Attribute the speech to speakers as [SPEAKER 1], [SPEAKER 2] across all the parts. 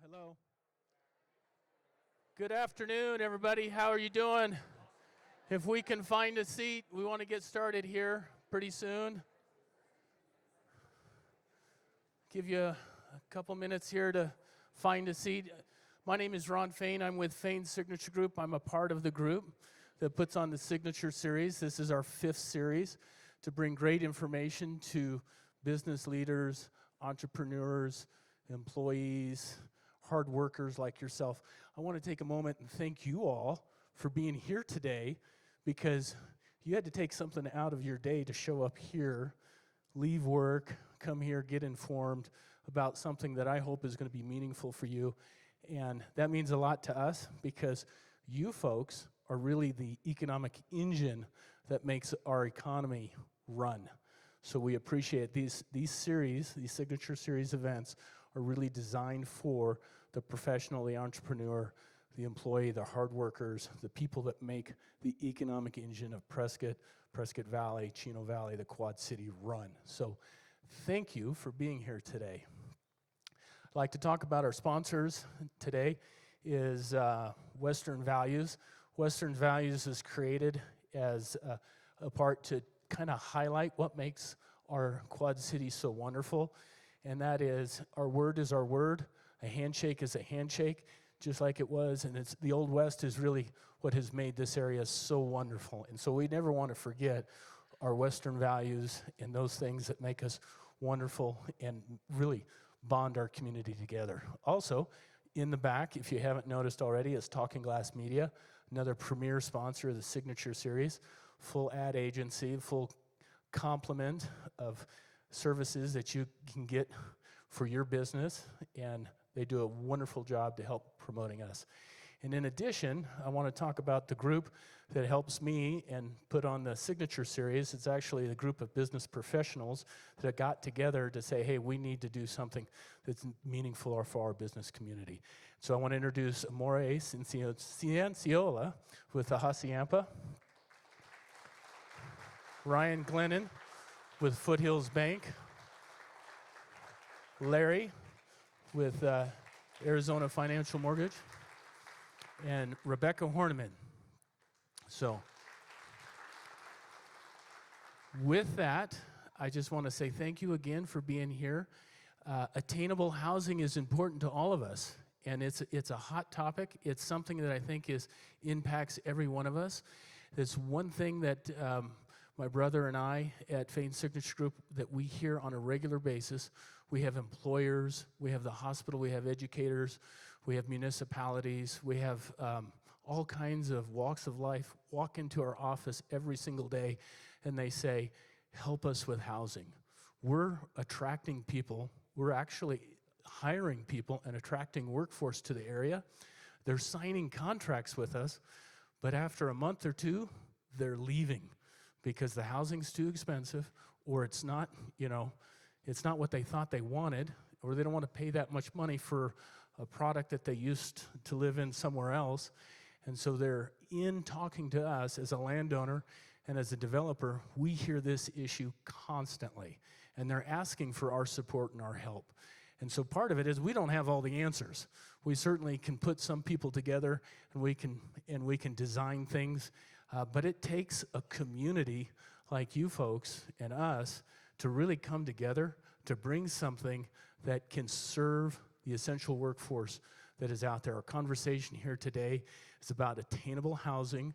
[SPEAKER 1] Hello. Good afternoon, everybody. How are you doing? If we can find a seat, we want to get started here pretty soon. Give you a couple minutes here to find a seat. My name is Ron Fain. I'm with Fain Signature Group. I'm a part of the group that puts on the Signature Series. This is our 5th series to bring great information to business leaders, entrepreneurs, employees, hard workers like yourself. I want to take a moment and thank you all for being here today, because you had to take something out of your day to show up here, leave work, come here, get informed about something that I hope is going to be meaningful for you. And that means a lot to us, because you folks are really the economic engine that makes our economy run. So we appreciate these series, these Signature Series events are really designed for the professional, the entrepreneur, the employee, the hard workers, the people that make the economic engine of Prescott Valley, Chino Valley, the Quad City run. So thank you for being here today. I'd like to talk about our sponsors today is Western Values. Western Values is created as a part to kind of highlight what makes our Quad City so wonderful, and that is our word, a handshake is a handshake, just like it was, and it's the Old West is really what has made this area so wonderful. And so we never want to forget our Western values and those things that make us wonderful and really bond our community together. Also, in the back, if you haven't noticed already, is Talking Glass Media, another premier sponsor of the Signature Series, full ad agency, full complement of services that you can get for your business, and they do a wonderful job to help promoting us. And in addition, I want to talk about the group that helps me and put on the Signature Series. It's actually a group of business professionals that got together to say, hey, we need to do something that's meaningful for our business community. So I want to introduce Amore Cianciola with the Hacienda, Ryan Glennon with Foothills Bank, Larry with Arizona Financial Mortgage, and Rebecca Horniman. So with that, I just want to say thank you again for being here. Attainable housing is important to all of us, and it's a hot topic. It's something that I think impacts every one of us. It's one thing that my brother and I at Fain Signature Group that we hear on a regular basis. We have employers, we have the hospital, we have educators, we have municipalities, we have all kinds of walks of life walk into our office every single day, and they say, help us with housing. We're attracting people, we're actually hiring people and attracting workforce to the area. They're signing contracts with us, but after a month or two, they're leaving because the housing's too expensive, or it's not, it's not what they thought they wanted, or they don't want to pay that much money for a product that they used to live in somewhere else. And so they're in talking to us as a landowner and as a developer. We hear this issue constantly, and they're asking for our support and our help. And so part of it is we don't have all the answers. We certainly can put some people together, and we can design things, but it takes a community like you folks and us to really come together to bring something that can serve the essential workforce that is out there. Our conversation here today is about attainable housing,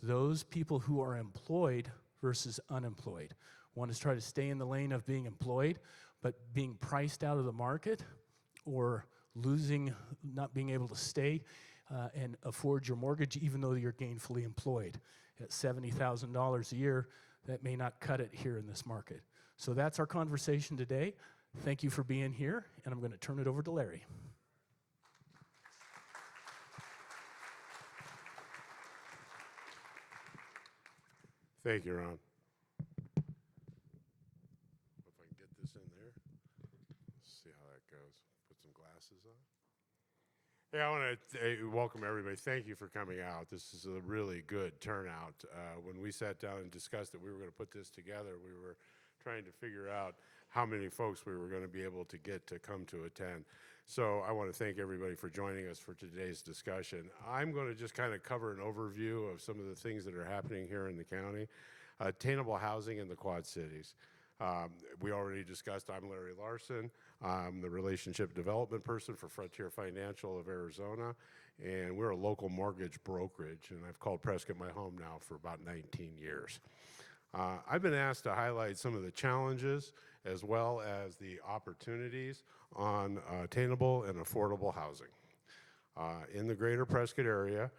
[SPEAKER 1] those people who are employed versus unemployed. One is try to stay in the lane of being employed, but being priced out of the market, or not being able to stay and afford your mortgage even though you're gainfully employed. At $70,000 a year, that may not cut it here in this market. So that's our conversation today. Thank you for being here, and I'm going to turn it over to Larry.
[SPEAKER 2] Thank you, Ron. If I can get this in there, let's see how that goes. Put some glasses on. Yeah, I want to welcome everybody. Thank you for coming out. This is a really good turnout. When we sat down and discussed that we were going to put this together, we were trying to figure out how many folks we were going to be able to get to come to attend. So I want to thank everybody for joining us for today's discussion. I'm going to just kind of cover an overview of some of the things that are happening here in the county. Attainable housing in the Quad Cities. We already discussed, I'm Larry Larson. I'm the relationship development person for Frontier Financial of Arizona, and we're a local mortgage brokerage, and I've called Prescott my home now for about 19 years. I've been asked to highlight some of the challenges as well as the opportunities on attainable and affordable housing. In the greater Prescott area,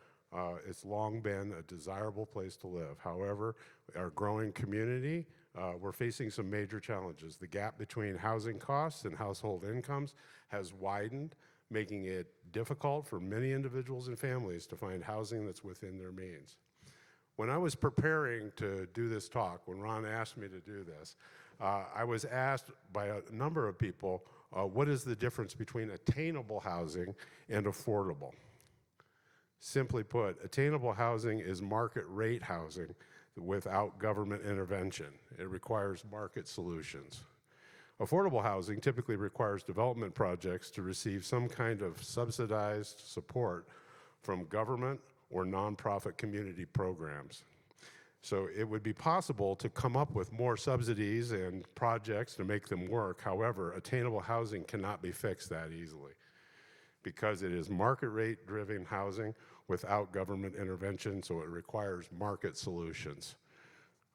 [SPEAKER 2] it's long been a desirable place to live. However, our growing community, we're facing some major challenges. The gap between housing costs and household incomes has widened, making it difficult for many individuals and families to find housing that's within their means. When I was preparing to do this talk, when Ron asked me to do this, I was asked by a number of people, what is the difference between attainable housing and affordable? Simply put, attainable housing is market rate housing without government intervention. It requires market solutions. Affordable housing typically requires development projects to receive some kind of subsidized support from government or nonprofit community programs. So it would be possible to come up with more subsidies and projects to make them work. However, attainable housing cannot be fixed that easily because it is market rate driven housing without government intervention, so it requires market solutions.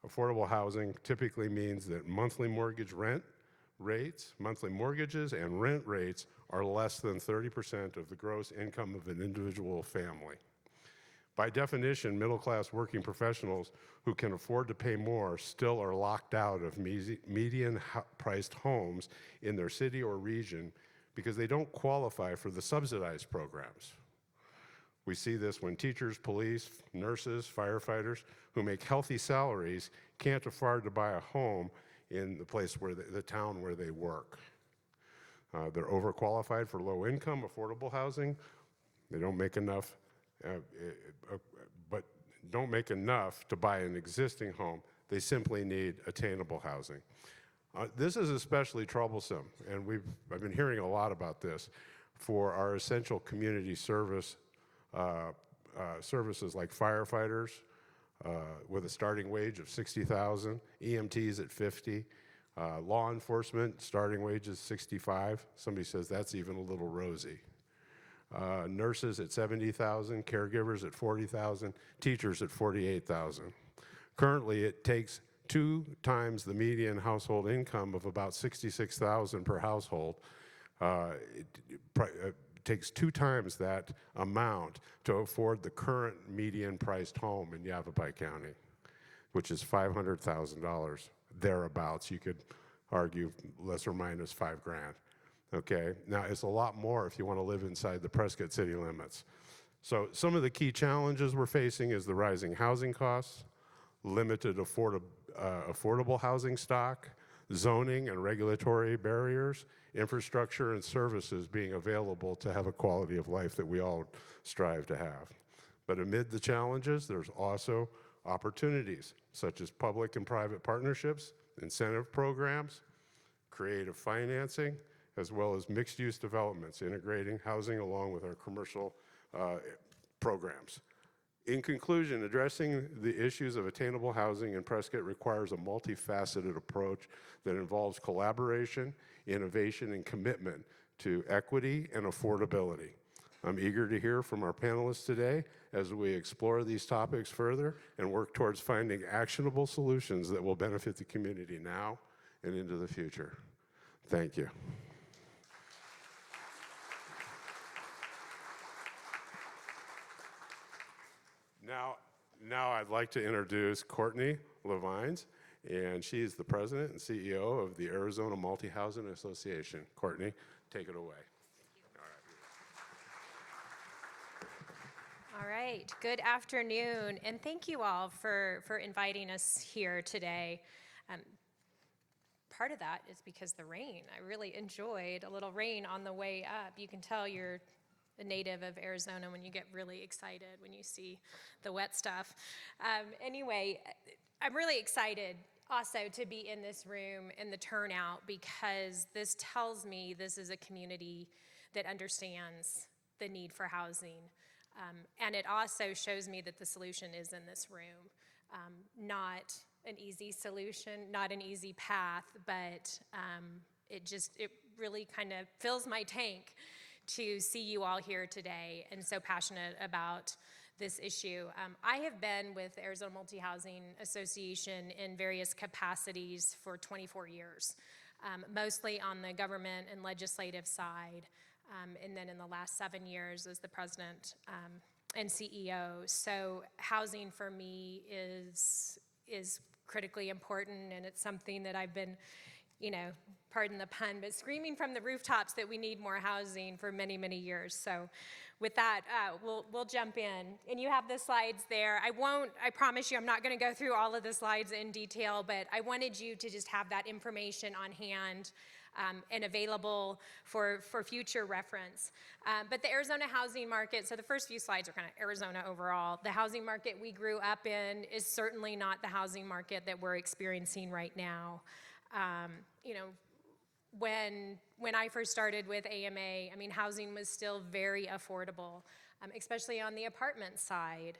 [SPEAKER 2] Affordable housing typically means that monthly mortgages and rent rates are less than 30% of the gross income of an individual family. By definition, middle-class working professionals who can afford to pay more still are locked out of median-priced homes in their city or region because they don't qualify for the subsidized programs. We see this when teachers, police, nurses, firefighters who make healthy salaries can't afford to buy a home in the place where the town where they work. They're overqualified for low-income, affordable housing. They don't make enough, but don't make enough to buy an existing home. They simply need attainable housing. This is especially troublesome, and I've been hearing a lot about this for our essential community services like firefighters with a starting wage of $60,000, EMTs at $50,000, law enforcement starting wage is $65,000. Somebody says that's even a little rosy. Nurses at $70,000, caregivers at $40,000, teachers at $48,000. Currently, it takes 2 times the median household income of about $66,000 per household. It takes 2 times that amount to afford the current median priced home in Yavapai County, which is $500,000, thereabouts. You could argue less or minus $5,000. Okay, now it's a lot more if you want to live inside the Prescott city limits. So some of the key challenges we're facing is the rising housing costs, limited affordable housing stock, zoning and regulatory barriers, infrastructure and services being available to have a quality of life that we all strive to have. But amid the challenges, there's also opportunities, such as public and private partnerships, incentive programs, creative financing, as well as mixed-use developments, integrating housing along with our commercial programs. In conclusion, addressing the issues of attainable housing in Prescott requires a multifaceted approach that involves collaboration, innovation, and commitment to equity and affordability. I'm eager to hear from our panelists today as we explore these topics further and work towards finding actionable solutions that will benefit the community now and into the future. Thank you. Now I'd like to introduce Courtney Levines, and she is the president and CEO of the Arizona Multi-Housing Association. Courtney, take it away.
[SPEAKER 3] All right, good afternoon, and thank you all for inviting us here today. Part of that is because the rain. I really enjoyed a little rain on the way up. You can tell you're a native of Arizona when you get really excited when you see the wet stuff. Anyway, I'm really excited also to be in this room and the turnout, because this tells me this is a community that understands the need for housing. And it also shows me that the solution is in this room. Not an easy solution, not an easy path, but it really kind of fills my tank to see you all here today and so passionate about this issue. I have been with the Arizona Multi-Housing Association in various capacities for 24 years, mostly on the government and legislative side, and then in the last 7 years as the president and CEO. So housing for me is critically important, and it's something that I've been, pardon the pun, but screaming from the rooftops that we need more housing for many, many years. So with that, we'll jump in. And you have the slides there. I promise you, I'm not going to go through all of the slides in detail, but I wanted you to just have that information on hand and available for future reference. But the Arizona housing market, so the first few slides are kind of Arizona overall. The housing market we grew up in is certainly not the housing market that we're experiencing right now. When I first started with AMA, housing was still very affordable, especially on the apartment side.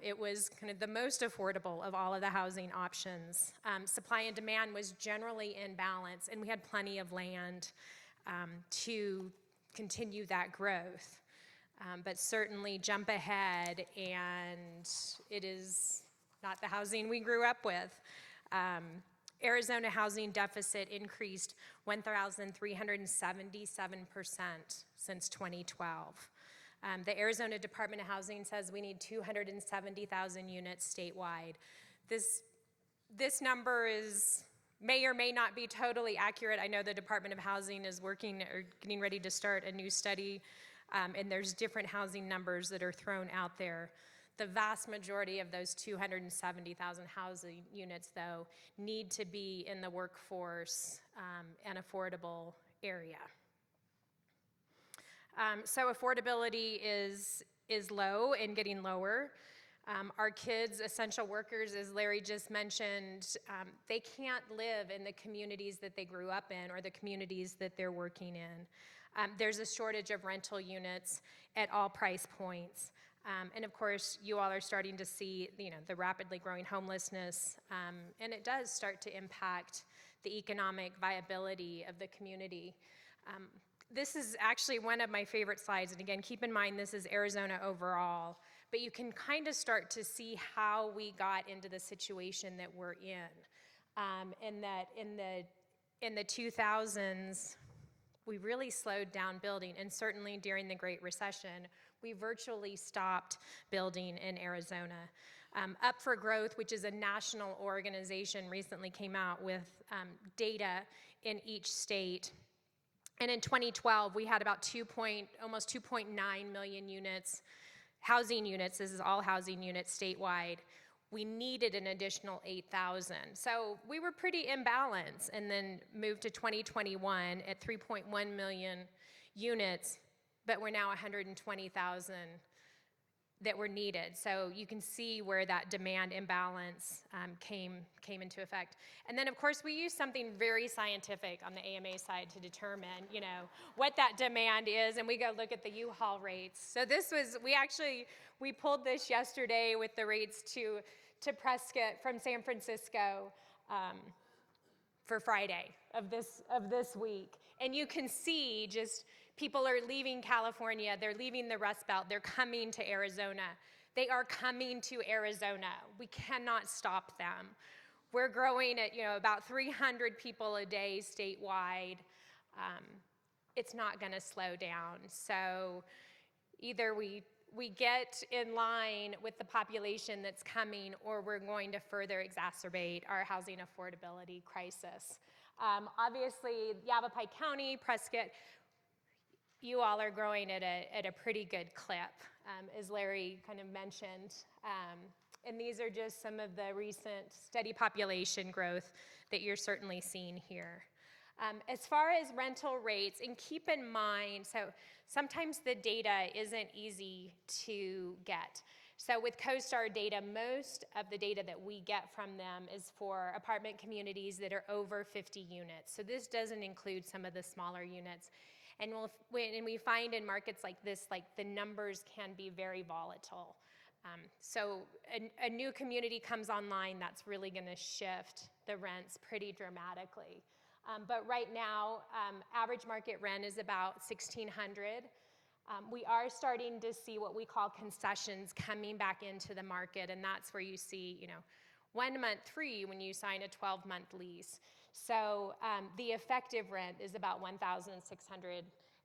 [SPEAKER 3] It was kind of the most affordable of all of the housing options. Supply and demand was generally in balance, and we had plenty of land to continue that growth. But certainly jump ahead, and it is not the housing we grew up with. Arizona housing deficit increased 1,377% since 2012. The Arizona Department of Housing says we need 270,000 units statewide. This number may or may not be totally accurate. I know the Department of Housing is working or getting ready to start a new study, and there's different housing numbers that are thrown out there. The vast majority of those 270,000 housing units, though, need to be in the workforce and affordable area. So affordability is low and getting lower. Our kids, essential workers, as Larry just mentioned, they can't live in the communities that they grew up in or the communities that they're working in. There's a shortage of rental units at all price points. And of course, you all are starting to see, the rapidly growing homelessness, and it does start to impact the economic viability of the community. This is actually one of my favorite slides, and again, keep in mind this is Arizona overall, but you can kind of start to see how we got into the situation that we're in. And that in the 2000s, we really slowed down building, and certainly during the Great Recession, we virtually stopped building in Arizona. Up for Growth, which is a national organization, recently came out with data in each state. And in 2012, we had about almost 2.9 million units, housing units. This is all housing units statewide. We needed an additional 8,000. So we were pretty imbalanced, and then moved to 2021 at 3.1 million units, but we're now 120,000 that were needed. So you can see where that demand imbalance came into effect. And then of course we use something very scientific on the AMA side to determine, what that demand is, and we go look at the U-Haul rates. So we pulled this yesterday with the rates to Prescott from San Francisco for Friday of this week. And you can see just people are leaving California, they're leaving the Rust Belt, they're coming to Arizona. They are coming to Arizona. We cannot stop them. We're growing at about 300 people a day statewide. It's not gonna slow down. So either we get in line with the population that's coming, or we're going to further exacerbate our housing affordability crisis. Obviously, Yavapai County, Prescott, you all are growing at a pretty good clip, as Larry kind of mentioned. And these are just some of the recent steady population growth that you're certainly seeing here. As far as rental rates, and keep in mind, so sometimes the data isn't easy to get. So with CoStar data, most of the data that we get from them is for apartment communities that are over 50 units. So this doesn't include some of the smaller units. And we find in markets like this, like the numbers can be very volatile. So a new community comes online, that's really gonna shift the rents pretty dramatically. But right now, average market rent is about $1,600. We are starting to see what we call concessions coming back into the market, and that's where you see, 1 month free when you sign a 12-month lease. So the effective rent is about $1,608.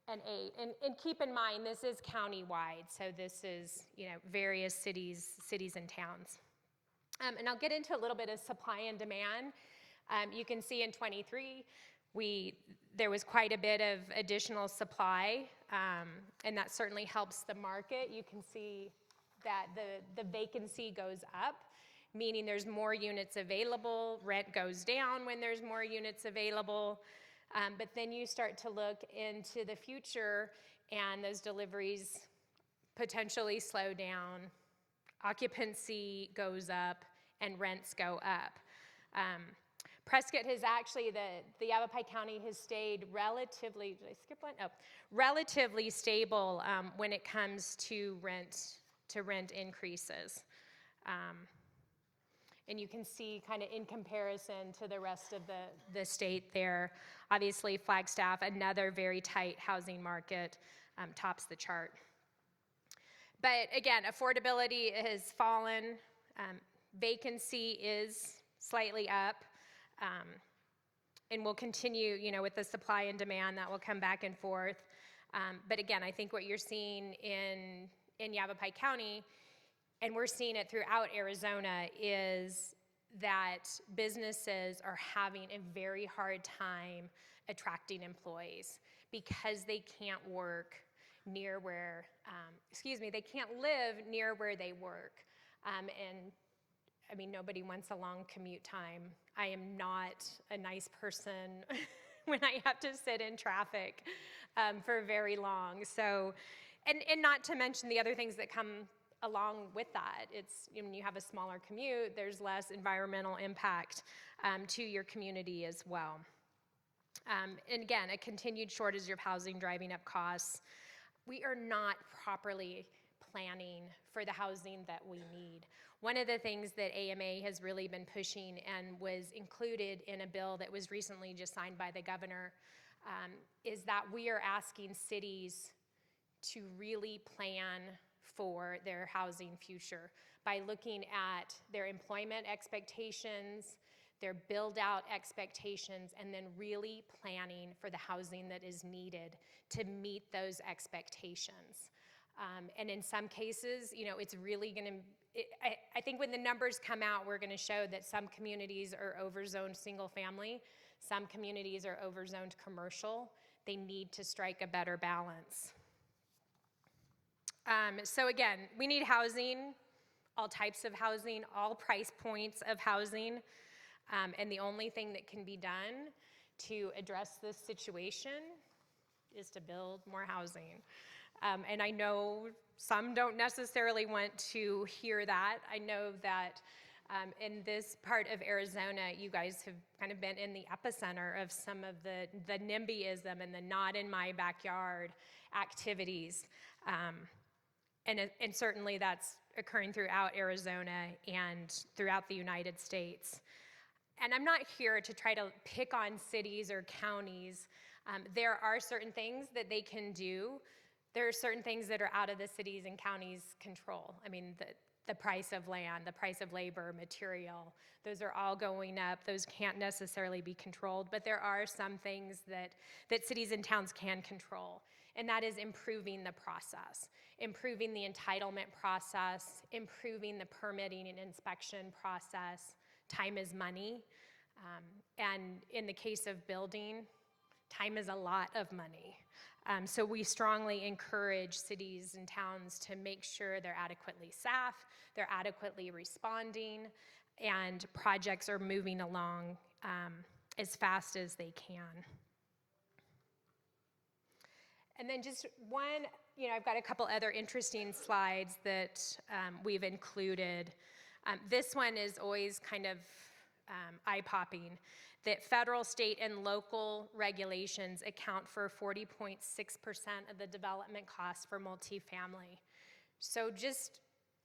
[SPEAKER 3] And keep in mind, this is countywide, so this is, various cities and towns. And I'll get into a little bit of supply and demand. You can see in 23, there was quite a bit of additional supply, and that certainly helps the market. You can see that the vacancy goes up, meaning there's more units available. Rent goes down when there's more units available. But then you start to look into the future, and those deliveries potentially slow down, occupancy goes up, and rents go up. Prescott has actually, the Yavapai County has stayed relatively, did I skip one? Oh, relatively stable when it comes to rent increases. And you can see kind of in comparison to the rest of the state there. Obviously, Flagstaff, another very tight housing market, tops the chart. But again, affordability has fallen. Vacancy is slightly up. And we'll continue, with the supply and demand that will come back and forth. But again, I think what you're seeing in Yavapai County, and we're seeing it throughout Arizona, is that businesses are having a very hard time attracting employees because they can't work near where, they can't live near where they work. And I mean, nobody wants a long commute time. I am not a nice person when I have to sit in traffic for very long. So, and not to mention the other things that come along with that. It's, when you have a smaller commute, there's less environmental impact to your community as well. And again, a continued shortage of housing driving up costs. We are not properly planning for the housing that we need. One of the things that AMA has really been pushing and was included in a bill that was recently just signed by the governor is that we are asking cities to really plan for their housing future by looking at their employment expectations, their build-out expectations, and then really planning for the housing that is needed to meet those expectations. And in some cases, it's really going to, I think when the numbers come out, we're going to show that some communities are overzoned single family, some communities are overzoned commercial. They need to strike a better balance. So again, we need housing, all types of housing, all price points of housing. And the only thing that can be done to address this situation is to build more housing. And I know some don't necessarily want to hear that. I know that in this part of Arizona, you guys have kind of been in the epicenter of some of the NIMBYism and the not in my backyard activities. And certainly that's occurring throughout Arizona and throughout the United States. And I'm not here to try to pick on cities or counties. There are certain things that they can do. There are certain things that are out of the cities and counties' control. I mean, the price of land, the price of labor, material, those are all going up. Those can't necessarily be controlled, but there are some things that cities and towns can control, and that is improving the process, improving the entitlement process, improving the permitting and inspection process. Time is money, and in the case of building, time is a lot of money. So we strongly encourage cities and towns to make sure they're adequately staffed, they're adequately responding, and projects are moving along as fast as they can. And then just one I've got a couple other interesting slides that we've included. This one is always kind of eye-popping, that federal, state, and local regulations account for 40.6% of the development costs for multifamily. So just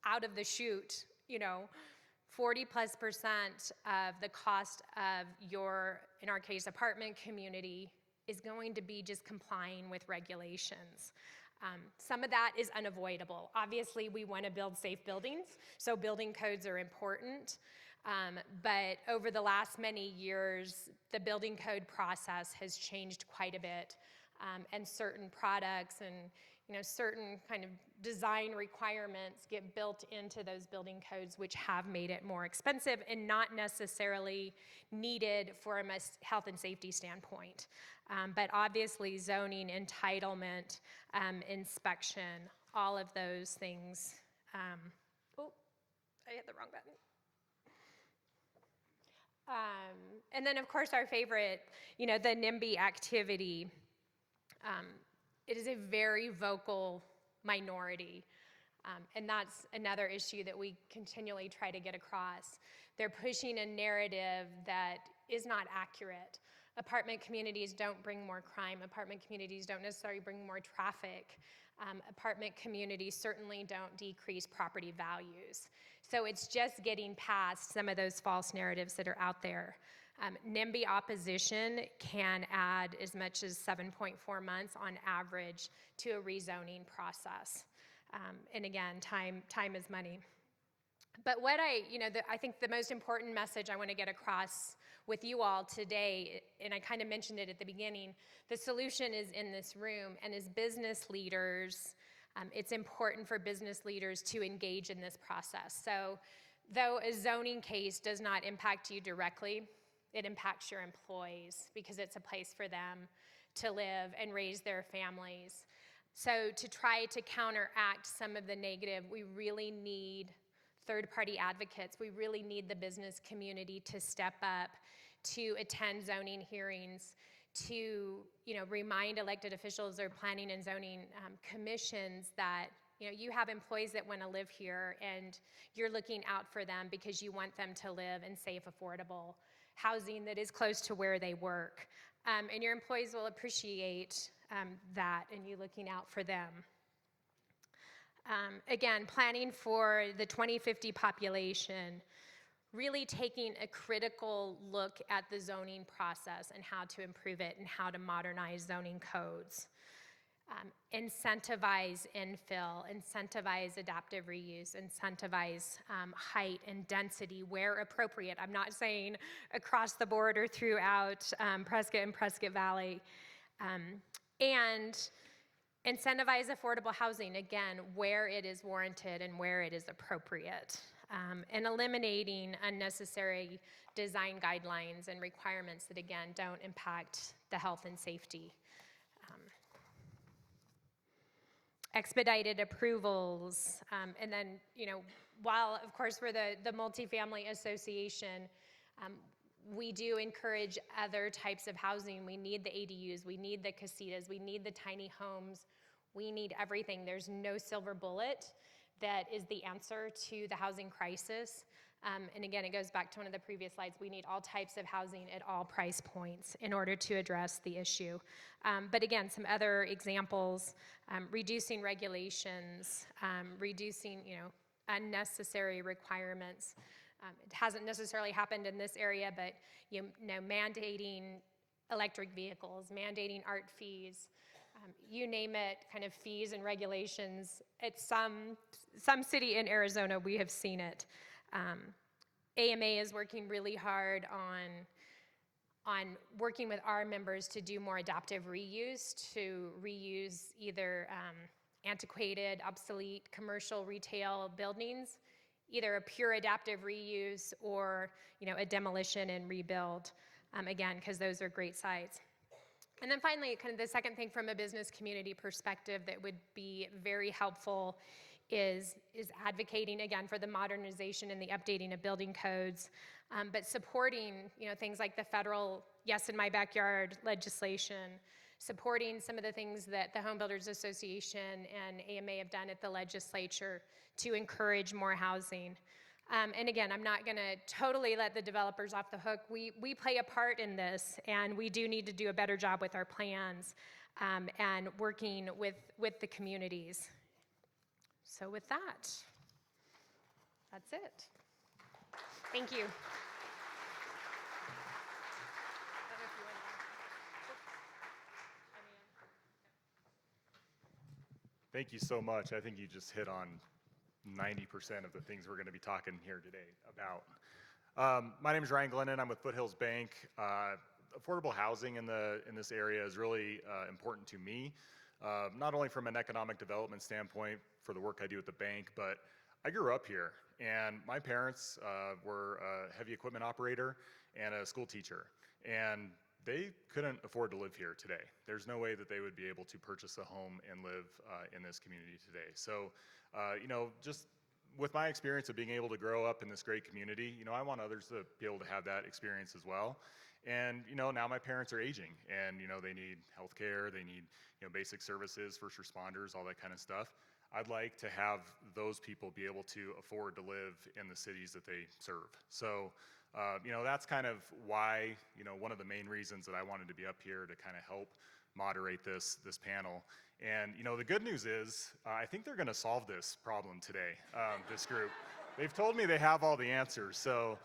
[SPEAKER 3] out of the chute, 40+% of the cost of your, in our case, apartment community is going to be just complying with regulations. Some of that is unavoidable. Obviously, we want to build safe buildings, so building codes are important. But over the last many years, the building code process has changed quite a bit, and certain products and certain kind of design requirements get built into those building codes, which have made it more expensive and not necessarily needed from a health and safety standpoint. But obviously, zoning, entitlement, inspection, all of those things. Oh, I hit the wrong button. And then, of course, our favorite, the NIMBY activity. It is a very vocal minority, and that's another issue that we continually try to get across. They're pushing a narrative that is not accurate. Apartment communities don't bring more crime. Apartment communities don't necessarily bring more traffic. Apartment communities certainly don't decrease property values. So it's just getting past some of those false narratives that are out there. NIMBY opposition can add as much as 7.4 months on average to a rezoning process. And again, time is money. But what I think the most important message I want to get across with you all today, and I kind of mentioned it at the beginning, the solution is in this room, and as business leaders, it's important for business leaders to engage in this process. So though a zoning case does not impact you directly, it impacts your employees because it's a place for them to live and raise their families. So to try to counteract some of the negative, we really need third-party advocates. We really need the business community to step up, to attend zoning hearings, to remind elected officials or planning and zoning commissions that you have employees that want to live here, and you're looking out for them because you want them to live in safe, affordable housing that is close to where they work. And your employees will appreciate that and you looking out for them. Again, planning for the 2050 population, really taking a critical look at the zoning process and how to improve it and how to modernize zoning codes. Incentivize infill, incentivize adaptive reuse, incentivize height and density where appropriate. I'm not saying across the board or throughout Prescott and Prescott Valley. And incentivize affordable housing, again, where it is warranted and where it is appropriate. And eliminating unnecessary design guidelines and requirements that, again, don't impact the health and safety. Expedited approvals, and then, while, of course, we're the multifamily association, we do encourage other types of housing. We need the ADUs, we need the casitas, we need the tiny homes, we need everything. There's no silver bullet that is the answer to the housing crisis. And again, it goes back to one of the previous slides. We need all types of housing at all price points in order to address the issue. But again, some other examples, reducing regulations, reducing unnecessary requirements. It hasn't necessarily happened in this area, but mandating electric vehicles, mandating art fees, you name it, kind of fees and regulations. At some city in Arizona, we have seen it. AMA is working really hard on working with our members to do more adaptive reuse, to reuse either antiquated, obsolete commercial retail buildings, either a pure adaptive reuse or a demolition and rebuild, again, because those are great sites. And then finally, kind of the second thing from a business community perspective that would be very helpful is advocating, again, for the modernization and the updating of building codes, but supporting, things like the federal Yes in My Backyard legislation, supporting some of the things that the Home Builders Association and AMA have done at the legislature to encourage more housing. And again, I'm not going to totally let the developers off the hook. We play a part in this, and we do need to do a better job with our plans and working with the communities. So with that, that's it. Thank you.
[SPEAKER 4] Thank you so much. I think you just hit on 90% of the things we're going to be talking here today about. My name is Ryan Glennon. I'm with Foothills Bank. Affordable housing in this area is really important to me, not only from an economic development standpoint for the work I do at the bank, but I grew up here, and my parents were a heavy equipment operator and a school teacher, and they couldn't afford to live here today. There's no way that they would be able to purchase a home and live in this community today. So, just with my experience of being able to grow up in this great community, I want others to be able to have that experience as well. And, now my parents are aging, and, they need health care, they need, basic services, first responders, all that kind of stuff. I'd like to have those people be able to afford to live in the cities that they serve. So, that's kind of why, one of the main reasons that I wanted to be up here to kind of help moderate this panel. And, the good news is, I think they're going to solve this problem today, this group. They've told me they have all the answers. So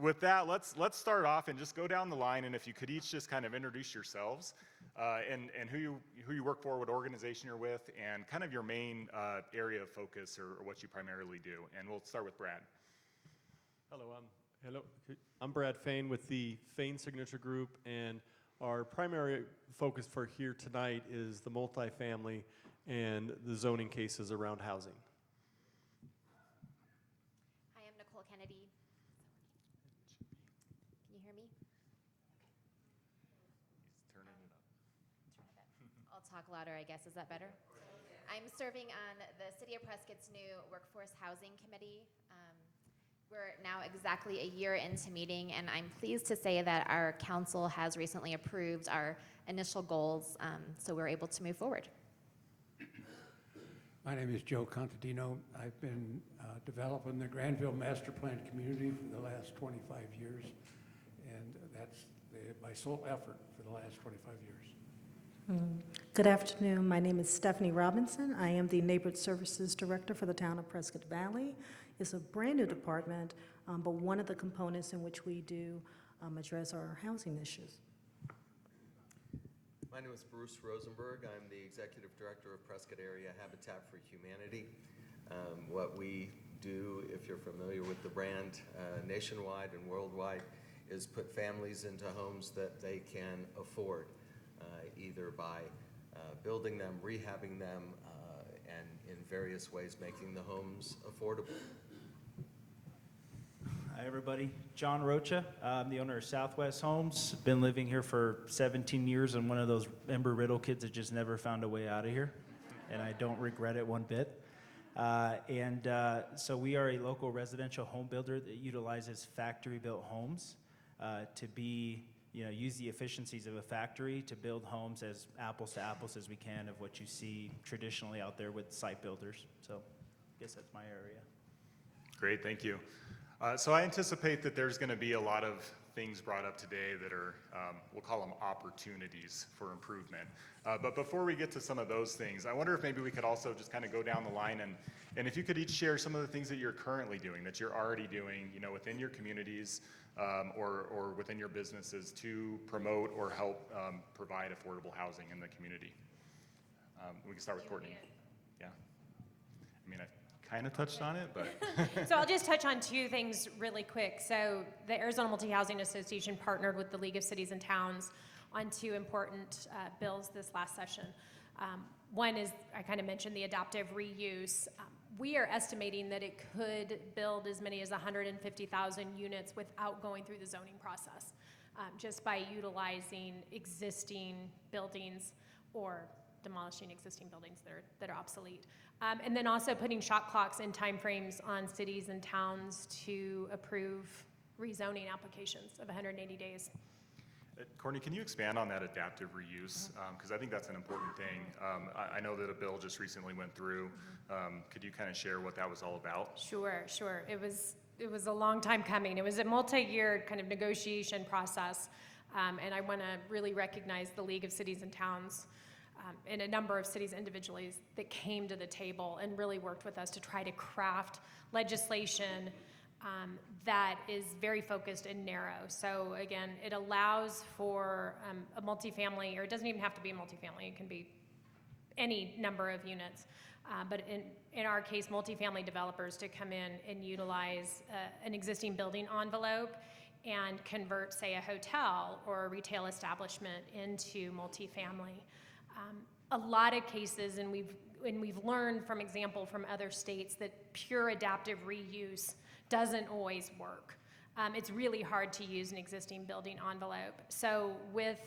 [SPEAKER 4] with that, let's start off and just go down the line. And if you could each just kind of introduce yourselves and who you work for, what organization you're with, and kind of your main area of focus or what you primarily do. And we'll start with Brad.
[SPEAKER 5] Hello, I'm Brad Fain with the Fain Signature Group, and our primary focus for here tonight is the multifamily and the zoning cases around housing.
[SPEAKER 6] Hi, I'm Nicole Kennedy. Can you hear me?
[SPEAKER 4] He's turning it up.
[SPEAKER 6] Turn it up. I'll talk louder, I guess. Is that better? I'm serving on the City of Prescott's new Workforce Housing Committee. We're now exactly a year into meeting, and I'm pleased to say that our council has recently approved our initial goals, so we're able to move forward.
[SPEAKER 7] My name is Joe Contadino. I've been developing the Granville Master Plan community for the last 25 years, and that's my sole effort for the last 25 years.
[SPEAKER 8] Good afternoon. My name is Stephanie Robinson. I am the Neighborhood Services Director for the town of Prescott Valley. It's a brand new department, but one of the components in which we do address our housing issues.
[SPEAKER 9] My name is Bruce Rosenberg. I'm the Executive Director of Prescott Area Habitat for Humanity. What we do, if you're familiar with the brand nationwide and worldwide, is put families into homes that they can afford, either by building them, rehabbing them, and in various ways making the homes affordable.
[SPEAKER 10] Hi, everybody. John Rocha. I'm the owner of Southwest Homes. Been living here for 17 years. I'm one of those Embry-Riddle kids that just never found a way out of here, and I don't regret it one bit. So we are a local residential home builder that utilizes factory-built homes to be, use the efficiencies of a factory to build homes as apples to apples as we can of what you see traditionally out there with site builders. So I guess that's my area.
[SPEAKER 4] Great, thank you. So I anticipate that there's going to be a lot of things brought up today that are, we'll call them opportunities for improvement. But before we get to some of those things, I wonder if maybe we could also just kind of go down the line and if you could each share some of the things that you're currently doing, that you're already doing, within your communities or within your businesses to promote or help provide affordable housing in the community. We can start with Courtney. Yeah. I mean, I kind of touched on it, but.
[SPEAKER 3] So I'll just touch on two things really quick. So the Arizona Multi-Housing Association partnered with the League of Cities and Towns on two important bills this last session. One is, I kind of mentioned, the adaptive reuse. We are estimating that it could build as many as 150,000 units without going through the zoning process, just by utilizing existing buildings or demolishing existing buildings that are obsolete. And then also putting shot clocks and timeframes on cities and towns to approve rezoning applications of 180 days.
[SPEAKER 4] Courtney, can you expand on that adaptive reuse? Because I think that's an important thing. I know that a bill just recently went through. Could you kind of share what that was all about?
[SPEAKER 3] Sure. It was a long time coming. It was a multi-year kind of negotiation process. And I want to really recognize the League of Cities and Towns and a number of cities individually that came to the table and really worked with us to try to craft legislation that is very focused and narrow. So again, it allows for a multifamily, or it doesn't even have to be a multifamily, it can be any number of units. But in our case, multifamily developers to come in and utilize an existing building envelope and convert, say, a hotel or a retail establishment into multifamily. A lot of cases, and we've learned from example from other states, that pure adaptive reuse doesn't always work. It's really hard to use an existing building envelope. So with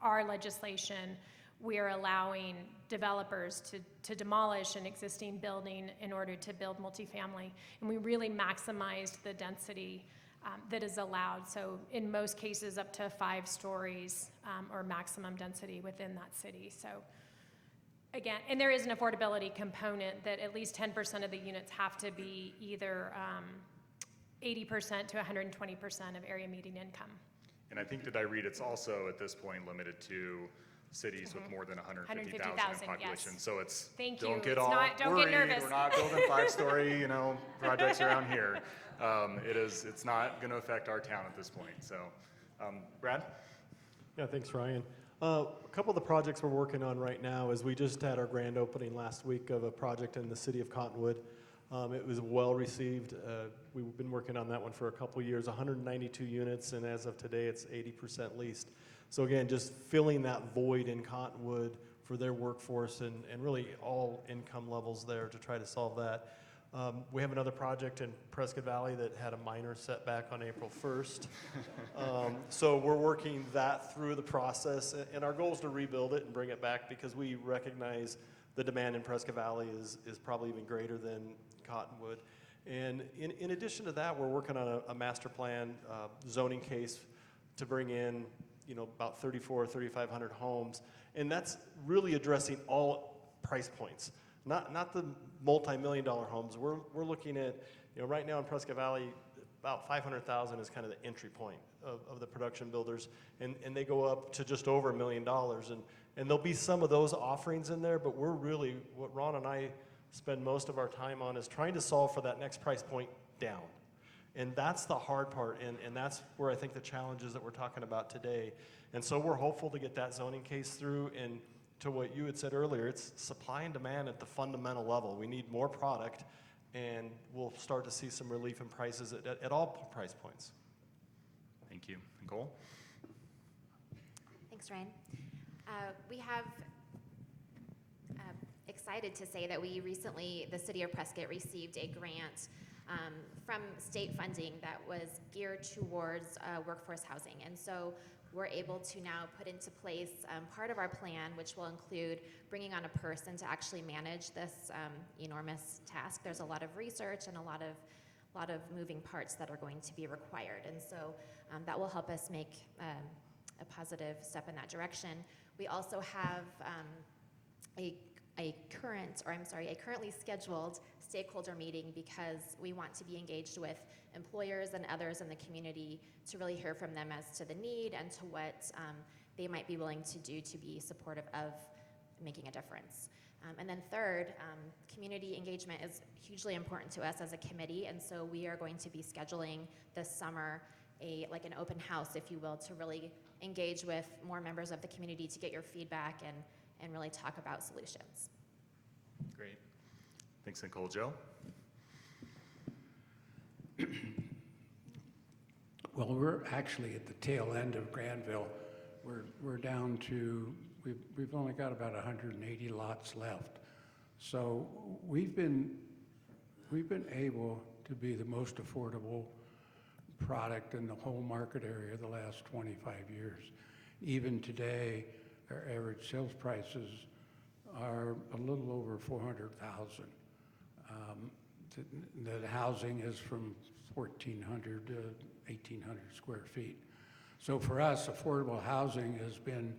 [SPEAKER 3] our legislation, we are allowing developers to demolish an existing building in order to build multifamily. And we really maximized the density that is allowed. So in most cases, up to 5 stories or maximum density within that city. So again, and there is an affordability component that at least 10% of the units have to be either 80% to 120% of area median income.
[SPEAKER 4] And I think, did I read, it's also at this point limited to cities with more than 150,000 in
[SPEAKER 3] 150,000,
[SPEAKER 4] population.
[SPEAKER 3] yes.
[SPEAKER 4] So it's,
[SPEAKER 3] Thank you.
[SPEAKER 4] don't get
[SPEAKER 3] It's
[SPEAKER 4] all
[SPEAKER 3] not- don't
[SPEAKER 4] worried.
[SPEAKER 3] get nervous.
[SPEAKER 4] We're not building 5-story, projects around here. It's not going to affect our town at this point. So, Brad?
[SPEAKER 5] Yeah, thanks, Ryan. A couple of the projects we're working on right now is we just had our grand opening last week of a project in the city of Cottonwood. It was well received. We've been working on that one for a couple years, 192 units, and as of today, it's 80% leased. So again, just filling that void in Cottonwood for their workforce and really all income levels there to try to solve that. We have another project in Prescott Valley that had a minor setback on April 1st. So we're working that through the process, and our goal is to rebuild it and bring it back because we recognize the demand in Prescott Valley is probably even greater than Cottonwood. And in addition to that, we're working on a master plan zoning case to bring in about 3,500 homes. And that's really addressing all price points, not the multi-million-dollar homes. We're looking at, right now in Prescott Valley, about 500,000 is kind of the entry point of the production builders, and they go up to just over $1 million. And there'll be some of those offerings in there, but what Ron and I spend most of our time on is trying to solve for that next price point down. And that's the hard part, and that's where I think the challenges that we're talking about today. And so we're hopeful to get that zoning case through, and to what you had said earlier, it's supply and demand at the fundamental level. We need more product, and we'll start to see some relief in prices at all price points.
[SPEAKER 4] Thank you. Nicole?
[SPEAKER 6] Thanks, Ryan. We have excited to say that we recently, the City of Prescott, received a grant from state funding that was geared towards workforce housing. And so we're able to now put into place part of our plan, which will include bringing on a person to actually manage this enormous task. There's a lot of research and a lot of moving parts that are going to be required. And so that will help us make a positive step in that direction. We also have a currently scheduled stakeholder meeting because we want to be engaged with employers and others in the community to really hear from them as to the need and to what they might be willing to do to be supportive of making a difference. And then third, community engagement is hugely important to us as a committee, and so we are going to be scheduling this summer an open house, if you will, to really engage with more members of the community to get your feedback and really talk about solutions.
[SPEAKER 4] Great. Thanks, Nicole. Joe?
[SPEAKER 7] Well, we're actually at the tail end of Granville. We're down to, we've only got about 180 lots left. So we've been able to be the most affordable product in the whole market area the last 25 years. Even today, our average sales prices are a little over 400,000. The housing is from 1,400 to 1,800 square feet. So for us, affordable housing has been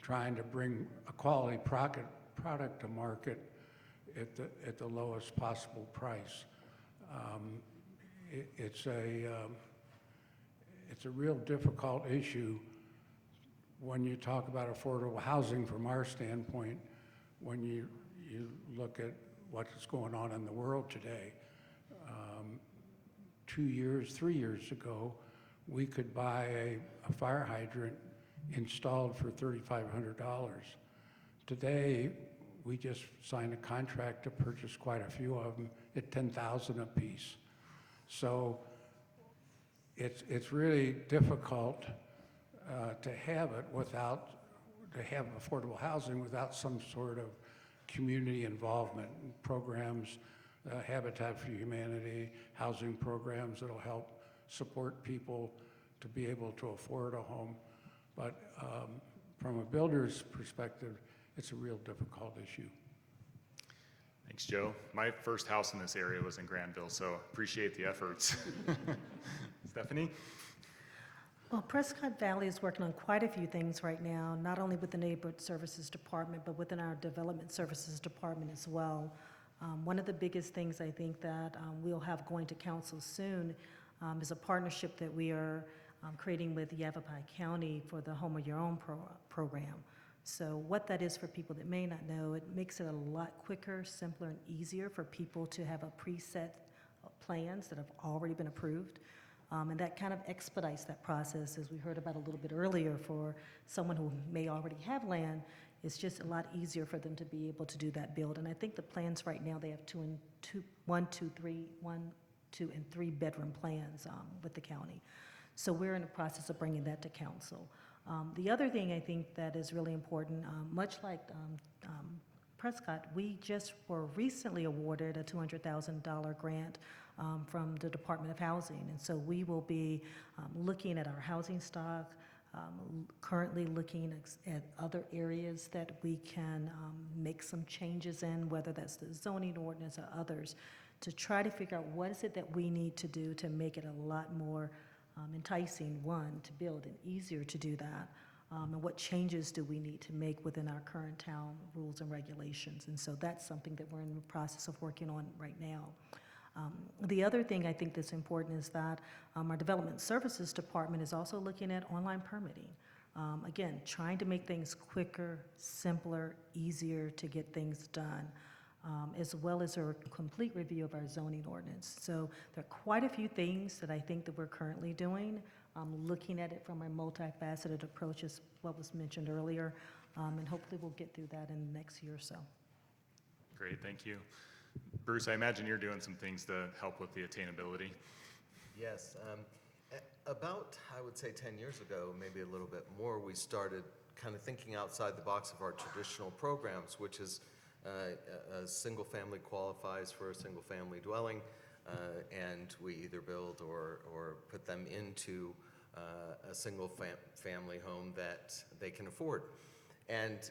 [SPEAKER 7] trying to bring a quality product to market at the lowest possible price. It's a real difficult issue when you talk about affordable housing from our standpoint, when you look at what's going on in the world today. 2 years, 3 years ago, we could buy a fire hydrant installed for $3,500. Today, we just signed a contract to purchase quite a few of them at $10,000 a piece. So it's really difficult to have affordable housing without some sort of community involvement programs, Habitat for Humanity, housing programs that'll help support people to be able to afford a home. But from a builder's perspective, it's a real difficult issue.
[SPEAKER 4] Thanks, Joe. My first house in this area was in Granville, so appreciate the efforts. Stephanie?
[SPEAKER 8] Well, Prescott Valley is working on quite a few things right now, not only with the Neighborhood Services Department, but within our Development Services Department as well. One of the biggest things I think that we'll have going to council soon is a partnership that we are creating with Yavapai County for the Home of Your Own program. So what that is for people that may not know, it makes it a lot quicker, simpler, and easier for people to have a preset plans that have already been approved. And that kind of expedites that process, as we heard about a little bit earlier, for someone who may already have land. It's just a lot easier for them to be able to do that build. And I think the plans right now, they have one, two, and three bedroom plans with the county. So we're in the process of bringing that to council. The other thing I think that is really important, much like Prescott, we just were recently awarded a $200,000 grant from the Department of Housing. And so we will be looking at our housing stock, currently looking at other areas that we can make some changes in, whether that's the zoning ordinance or others, to try to figure out what is it that we need to do to make it a lot more enticing, one, to build, and easier to do that. And what changes do we need to make within our current town rules and regulations? And so that's something that we're in the process of working on right now. The other thing I think that's important is that our Development Services Department is also looking at online permitting. Again, trying to make things quicker, simpler, easier to get things done, as well as a complete review of our zoning ordinance. So there are quite a few things that I think that we're currently doing, looking at it from a multifaceted approach, as what was mentioned earlier, and hopefully we'll get through that in the next year or so.
[SPEAKER 4] Great, thank you. Bruce, I imagine you're doing some things to help with the attainability.
[SPEAKER 9] Yes. About, I would say 10 years ago, maybe a little bit more, we started kind of thinking outside the box of our traditional programs, which is a single family qualifies for a single family dwelling, and we either build or put them into a single family home that they can afford. And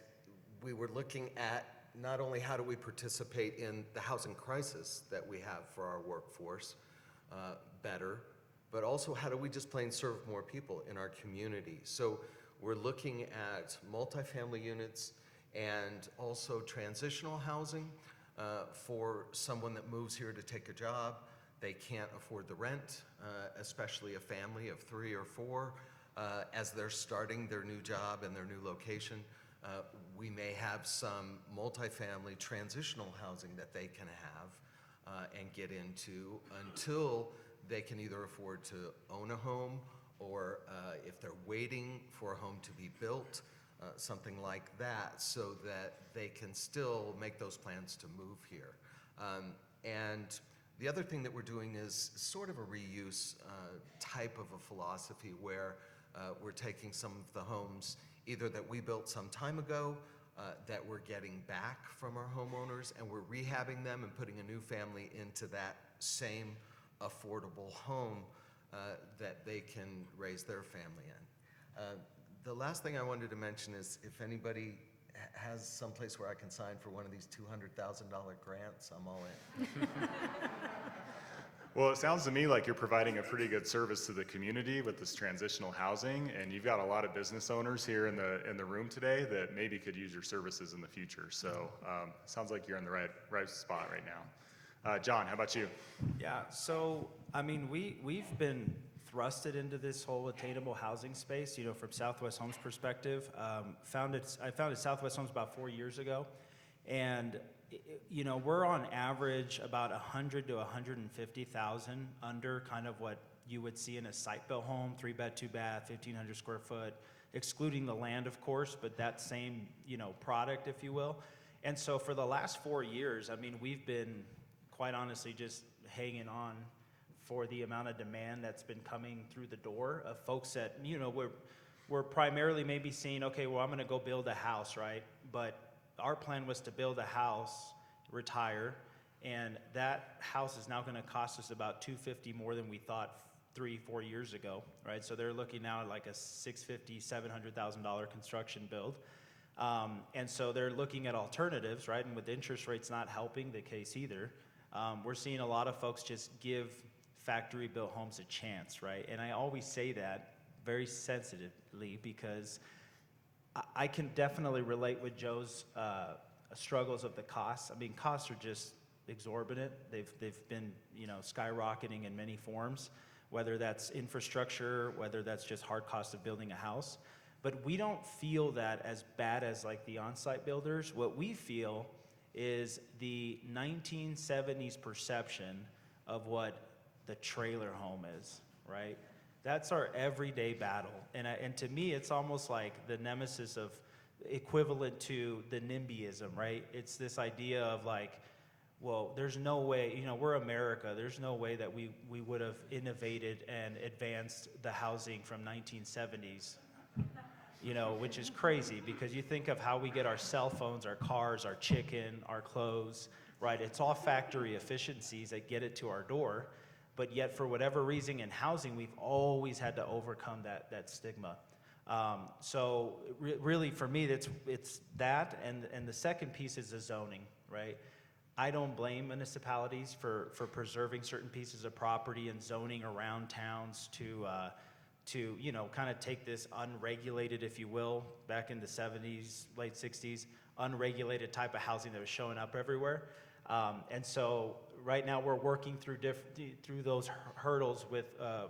[SPEAKER 9] we were looking at not only how do we participate in the housing crisis that we have for our workforce better, but also how do we just plain serve more people in our community. So we're looking at multifamily units and also transitional housing for someone that moves here to take a job. They can't afford the rent, especially a family of 3 or 4, as they're starting their new job and their new location. We may have some multifamily transitional housing that they can have and get into until they can either afford to own a home or if they're waiting for a home to be built, something like that, so that they can still make those plans to move here. And the other thing that we're doing is sort of a reuse type of a philosophy where we're taking some of the homes either that we built some time ago that we're getting back from our homeowners, and we're rehabbing them and putting a new family into that same affordable home that they can raise their family in. The last thing I wanted to mention is if anybody has someplace where I can sign for one of these $200,000 grants, I'm all in.
[SPEAKER 4] Well, it sounds to me like you're providing a pretty good service to the community with this transitional housing, and you've got a lot of business owners here in the room today that maybe could use your services in the future. So, sounds like you're in the right spot right now. John, how about you?
[SPEAKER 10] Yeah, so, I mean, we've been thrusted into this whole attainable housing space, you know, from Southwest Homes perspective. I founded Southwest Homes about 4 years ago, and you know, we're on average about 100 to 150,000 under kind of what you would see in a site-built home, 3-bed, 2-bath, 1,500 square foot, excluding the land, of course, but that same, you know, product, if you will. And so for the last 4 years, I mean, we've been quite honestly just hanging on for the amount of demand that's been coming through the door of folks that, you know, we're primarily maybe seeing, okay, well, I'm going to go build a house, right? But our plan was to build a house, retire, and that house is now going to cost us about $250 more than we thought 3-4 years ago, right? So they're looking now at like a $650,000, $700,000 construction build. And so they're looking at alternatives, right? And with interest rates not helping the case either, we're seeing a lot of folks just give factory-built homes a chance, right? And I always say that very sensitively because I can definitely relate with Joe's struggles of the costs. I mean, costs are just exorbitant. They've been, you know, skyrocketing in many forms, whether that's infrastructure, whether that's just hard cost of building a house. But we don't feel that as bad as like the on-site builders. What we feel is the 1970s perception of what the trailer home is, right? That's our everyday battle. And to me, it's almost like the nemesis of equivalent to the NIMBYism, right? It's this idea of like, well, there's no way, you know, we're America. There's no way that we would have innovated and advanced the housing from 1970s, you know, which is crazy because you think of how we get our cell phones, our cars, our chicken, our clothes, right? It's all factory efficiencies that get it to our door. But yet, for whatever reason in housing, we've always had to overcome that stigma. So really, for me, it's that, and the second piece is the zoning, right? I don't blame municipalities for preserving certain pieces of property and zoning around towns to you know, kind of take this unregulated, if you will, back in the 70s, late 60s, unregulated type of housing that was showing up everywhere. And so right now we're working through those hurdles with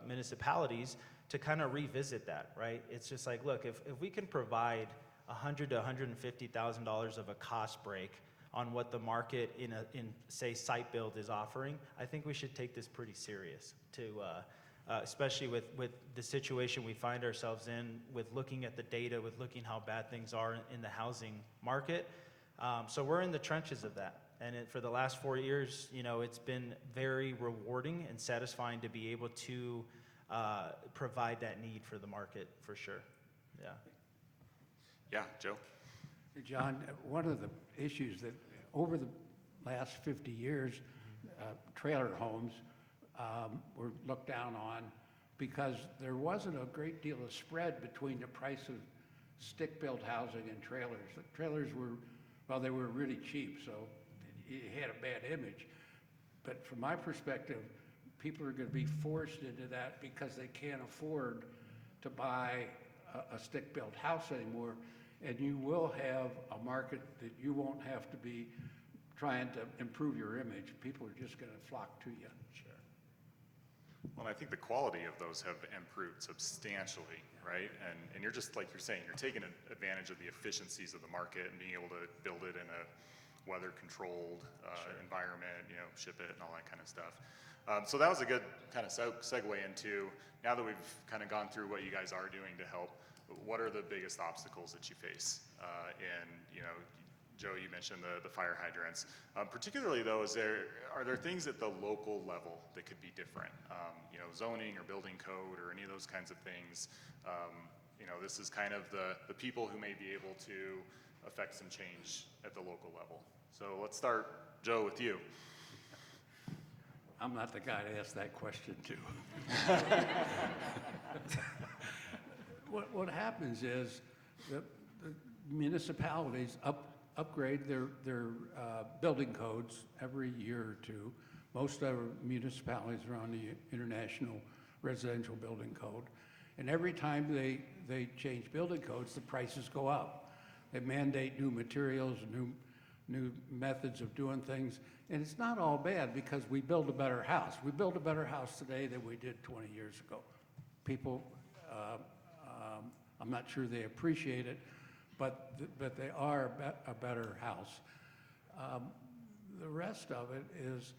[SPEAKER 10] municipalities to kind of revisit that, right? It's just like, look, if we can provide $100,000 to $150,000 of a cost break on what the market in say site build is offering, I think we should take this pretty serious especially with the situation we find ourselves in, with looking at the data, with looking how bad things are in the housing market. So we're in the trenches of that. And for the last 4 years, you know, it's been very rewarding and satisfying to be able to provide that need for the market, for sure. Yeah.
[SPEAKER 4] Yeah, Joe?
[SPEAKER 7] John, one of the issues that over the last 50 years, trailer homes were looked down on because there wasn't a great deal of spread between the price of stick-built housing and trailers. The trailers were, well, they were really cheap, so it had a bad image. But from my perspective, people are going to be forced into that because they can't afford to buy a stick-built house anymore. And you will have a market that you won't have to be trying to improve your image. People are just going to flock to you.
[SPEAKER 4] Sure. Well, I think the quality of those have improved substantially, right? And you're just, like you're saying, you're taking advantage of the efficiencies of the market and being able to build it in a weather-controlled environment, you know, ship it and all that kind of stuff. So that was a good kind of segue into, now that we've kind of gone through what you guys are doing to help, what are the biggest obstacles that you face? And, you know, Joe, you mentioned the fire hydrants. Particularly though, are there things at the local level that could be different? You know, zoning or building code or any of those kinds of things. You know, this is kind of the people who may be able to affect some change at the local level. So let's start, Joe, with you.
[SPEAKER 7] I'm not the guy to ask that question to. What happens is the municipalities upgrade their building codes every year or two, Most of our municipalities are on the International Residential Building Code. And every time they change building codes, the prices go up. They mandate new materials, new methods of doing things. And it's not all bad because we build a better house. We build a better house today than we did 20 years ago. People, I'm not sure they appreciate it, but they are a better house. The rest of it is,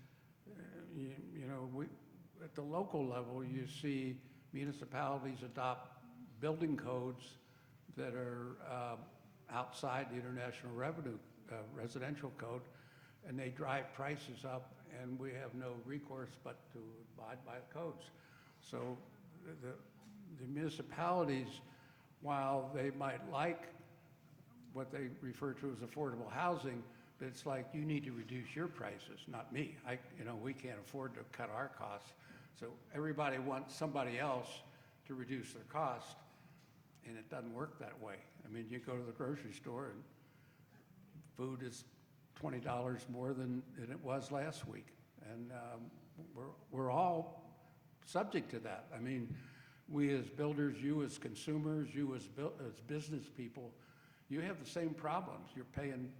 [SPEAKER 7] at the local level, you see municipalities adopt building codes that are outside the International Residential Code, and they drive prices up, and we have no recourse but to abide by the codes. So the municipalities, while they might like what they refer to as affordable housing, but it's like, you need to reduce your prices, not me. We can't afford to cut our costs. So everybody wants somebody else to reduce their cost, and it doesn't work that way. I mean, you go to the grocery store and food is $20 more than it was last week. And we're all subject to that. I mean, we as builders, you as consumers, you as business people, you have the same problems. You're paying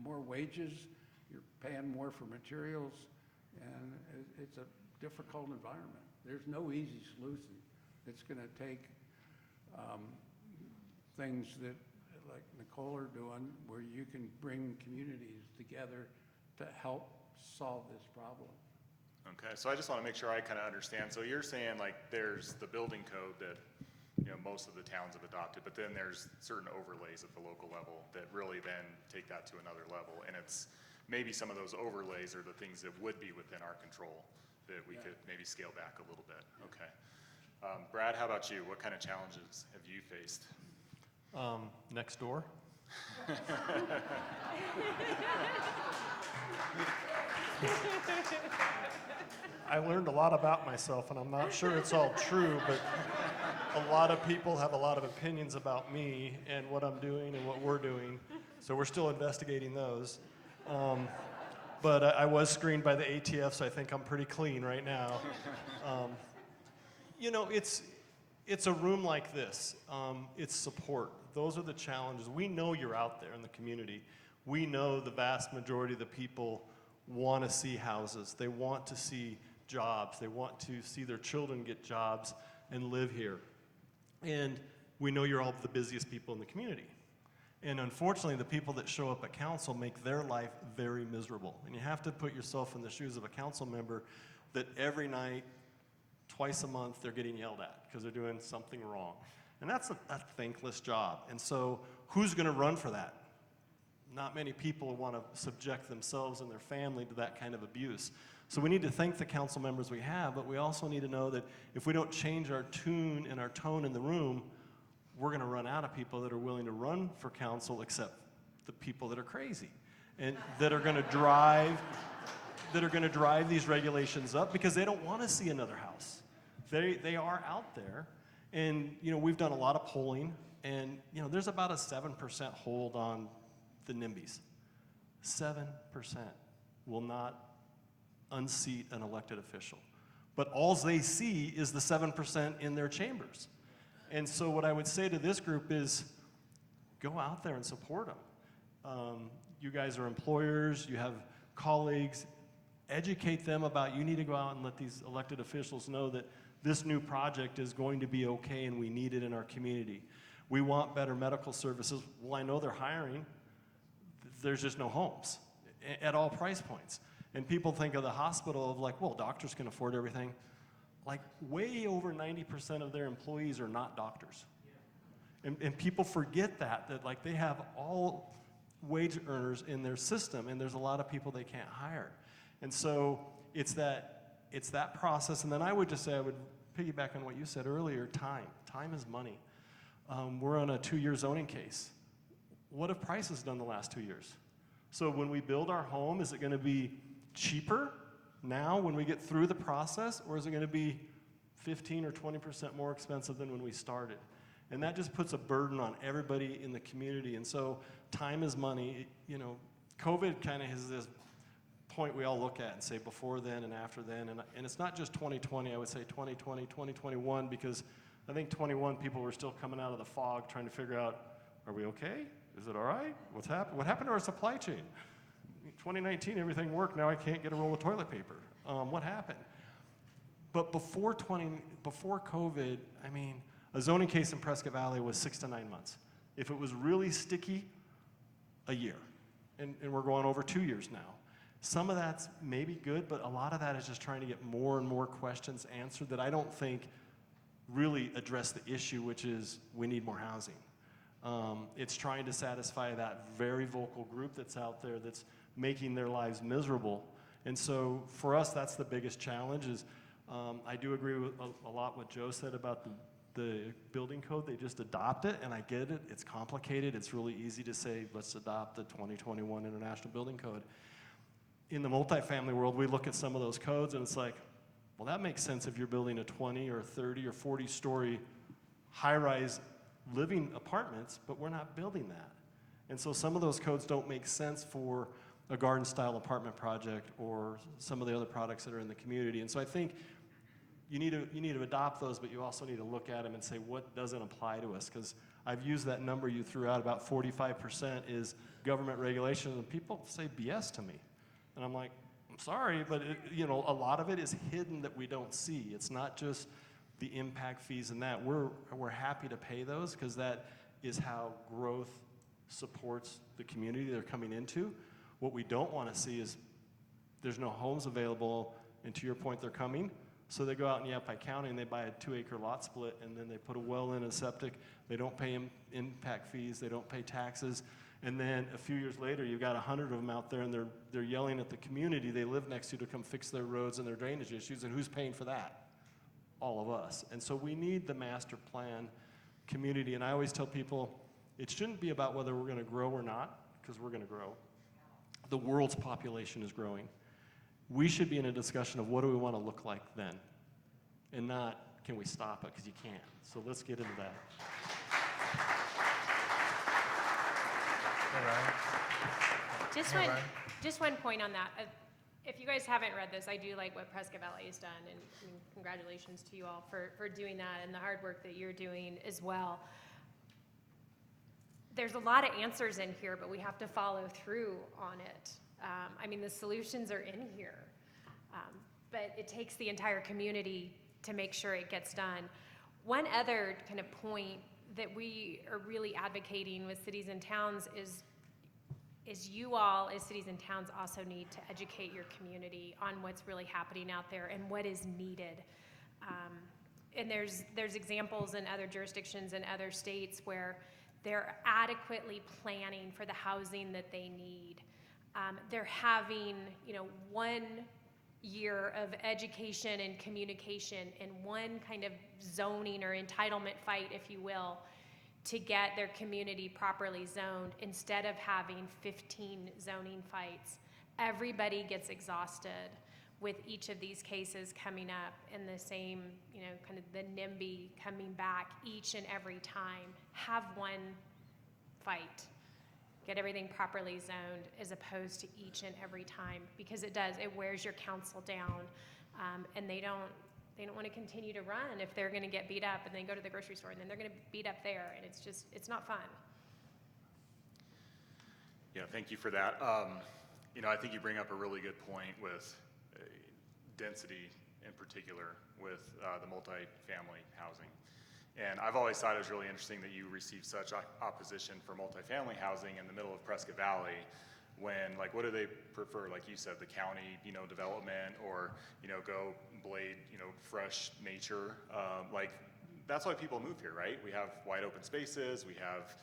[SPEAKER 7] more wages, you're paying more for materials, and it's a difficult environment. There's no easy solution. It's going to take things that, like Nicole are doing, where you can bring communities together to help solve this problem.
[SPEAKER 4] Okay, so I just want to make sure I kind of understand. So you're saying like there's the building code that most of the towns have adopted, but then there's certain overlays at the local level that really then take that to another level, and it's maybe some of those overlays are the things that would be within our control that we could maybe scale back a little bit. Okay. Brad, how about you? What kind of challenges have you faced?
[SPEAKER 5] Next door. I learned a lot about myself, and I'm not sure it's all true, but a lot of people have a lot of opinions about me and what I'm doing and what we're doing, so we're still investigating those. But I was screened by the ATF, so I think I'm pretty clean right now. It's a room like this. It's support. Those are the challenges. We know you're out there in the community. We know the vast majority of the people want to see houses. They want to see jobs. They want to see their children get jobs and live here. And we know you're all the busiest people in the community. And unfortunately, the people that show up at council make their life very miserable. And you have to put yourself in the shoes of a council member that every night, twice a month, they're getting yelled at because they're doing something wrong. And that's a thankless job. And so who's going to run for that? Not many people want to subject themselves and their family to that kind of abuse. So we need to thank the council members we have, but we also need to know that if we don't change our tune and our tone in the room, we're going to run out of people that are willing to run for council, except the people that are crazy and that are going to drive these regulations up because they don't want to see another house. They are out there, and we've done a lot of polling, and there's about a 7% hold on the NIMBYs. 7% will not unseat an elected official, but all they see is the 7% in their chambers. And so what I would say to this group is, go out there and support them. You guys are employers, you have colleagues, educate them about, you need to go out and let these elected officials know that this new project is going to be okay and we need it in our community. We want better medical services. Well, I know they're hiring. There's just no homes at all price points. And people think of the hospital of like, well, doctors can afford everything. Like way over 90% of their employees are not doctors. And people forget that like they have all wage earners in their system, and there's a lot of people they can't hire. And so it's that process. And then I would just say, I would piggyback on what you said earlier, time. Time is money. We're on a 2-year zoning case. What have prices done the last 2 years? So when we build our home, is it going to be cheaper now when we get through the process, or is it going to be 15 or 20% more expensive than when we started? And that just puts a burden on everybody in the community. And so time is money. COVID kind of has this point we all look at and say before then and after then, and it's not just 2020, I would say 2020, 2021, because I think 21 people were still coming out of the fog trying to figure out, are we okay? Is it all right? What happened to our supply chain? 2019, everything worked, now I can't get a roll of toilet paper. What happened? But before COVID, I mean, a zoning case in Prescott Valley was 6 to 9 months. If it was really sticky, a year. And we're going over 2 years now. Some of that's maybe good, but a lot of that is just trying to get more and more questions answered that I don't think really address the issue, which is we need more housing. It's trying to satisfy that very vocal group that's out there that's making their lives miserable. And so for us, that's the biggest challenge is, I do agree with a lot what Joe said about the building code. They just adopt it, and I get it. It's complicated. It's really easy to say, let's adopt the 2021 International Building Code. In the multifamily world, we look at some of those codes, and it's like, well, that makes sense if you're building a 20 or 30 or 40-story high-rise living apartments, but we're not building that. And so some of those codes don't make sense for a garden-style apartment project or some of the other products that are in the community. And so I think you need to adopt those, but you also need to look at them and say, what doesn't apply to us? Because I've used that number you threw out, about 45% is government regulation, and people say BS to me. And I'm like, I'm sorry, but a lot of it is hidden that we don't see. It's not just the impact fees and that. We're happy to pay those because that is how growth supports the community they're coming into. What we don't want to see is there's no homes available, and to your point, they're coming. So they go out in Yavapai County and they buy a 2-acre lot split, and then they put a well in, a septic. They don't pay impact fees. They don't pay taxes. And then a few years later, you've got 100 of them out there, and they're yelling at the community they live next to come fix their roads and their drainage issues. And who's paying for that? All of us. And so we need the master plan community. And I always tell people, it shouldn't be about whether we're going to grow or not, because we're going to grow. The world's population is growing. We should be in a discussion of what do we want to look like then, and not can we stop it, because you can't. So let's get into that.
[SPEAKER 3] Just one point on that. If you guys haven't read this, I do like what Prescott Valley has done, and congratulations to you all for doing that and the hard work that you're doing as well. There's a lot of answers in here, but we have to follow through on it. The solutions are in here, but it takes the entire community to make sure it gets done. One other kind of point that we are really advocating with cities and towns is you all as cities and towns also need to educate your community on what's really happening out there and what is needed. And there's examples in other jurisdictions and other states where they're adequately planning for the housing that they need. They're having, 1 year of education and communication and one kind of zoning or entitlement fight, if you will, to get their community properly zoned instead of having 15 zoning fights. Everybody gets exhausted with each of these cases coming up and the same, kind of the NIMBY coming back each and every time. Have one fight. Get everything properly zoned as opposed to each and every time, because it wears your council down, and they don't want to continue to run if they're going to get beat up and then go to the grocery store and then they're going to beat up there, and it's not fun.
[SPEAKER 4] Yeah, thank you for that. I think you bring up a really good point with density in particular with the multifamily housing. And I've always thought it was really interesting that you received such opposition for multifamily housing in the middle of Prescott Valley when, what do they prefer? Like you said, the county, development, or, go blade, fresh nature. That's why people move here, right? We have wide open spaces, we have,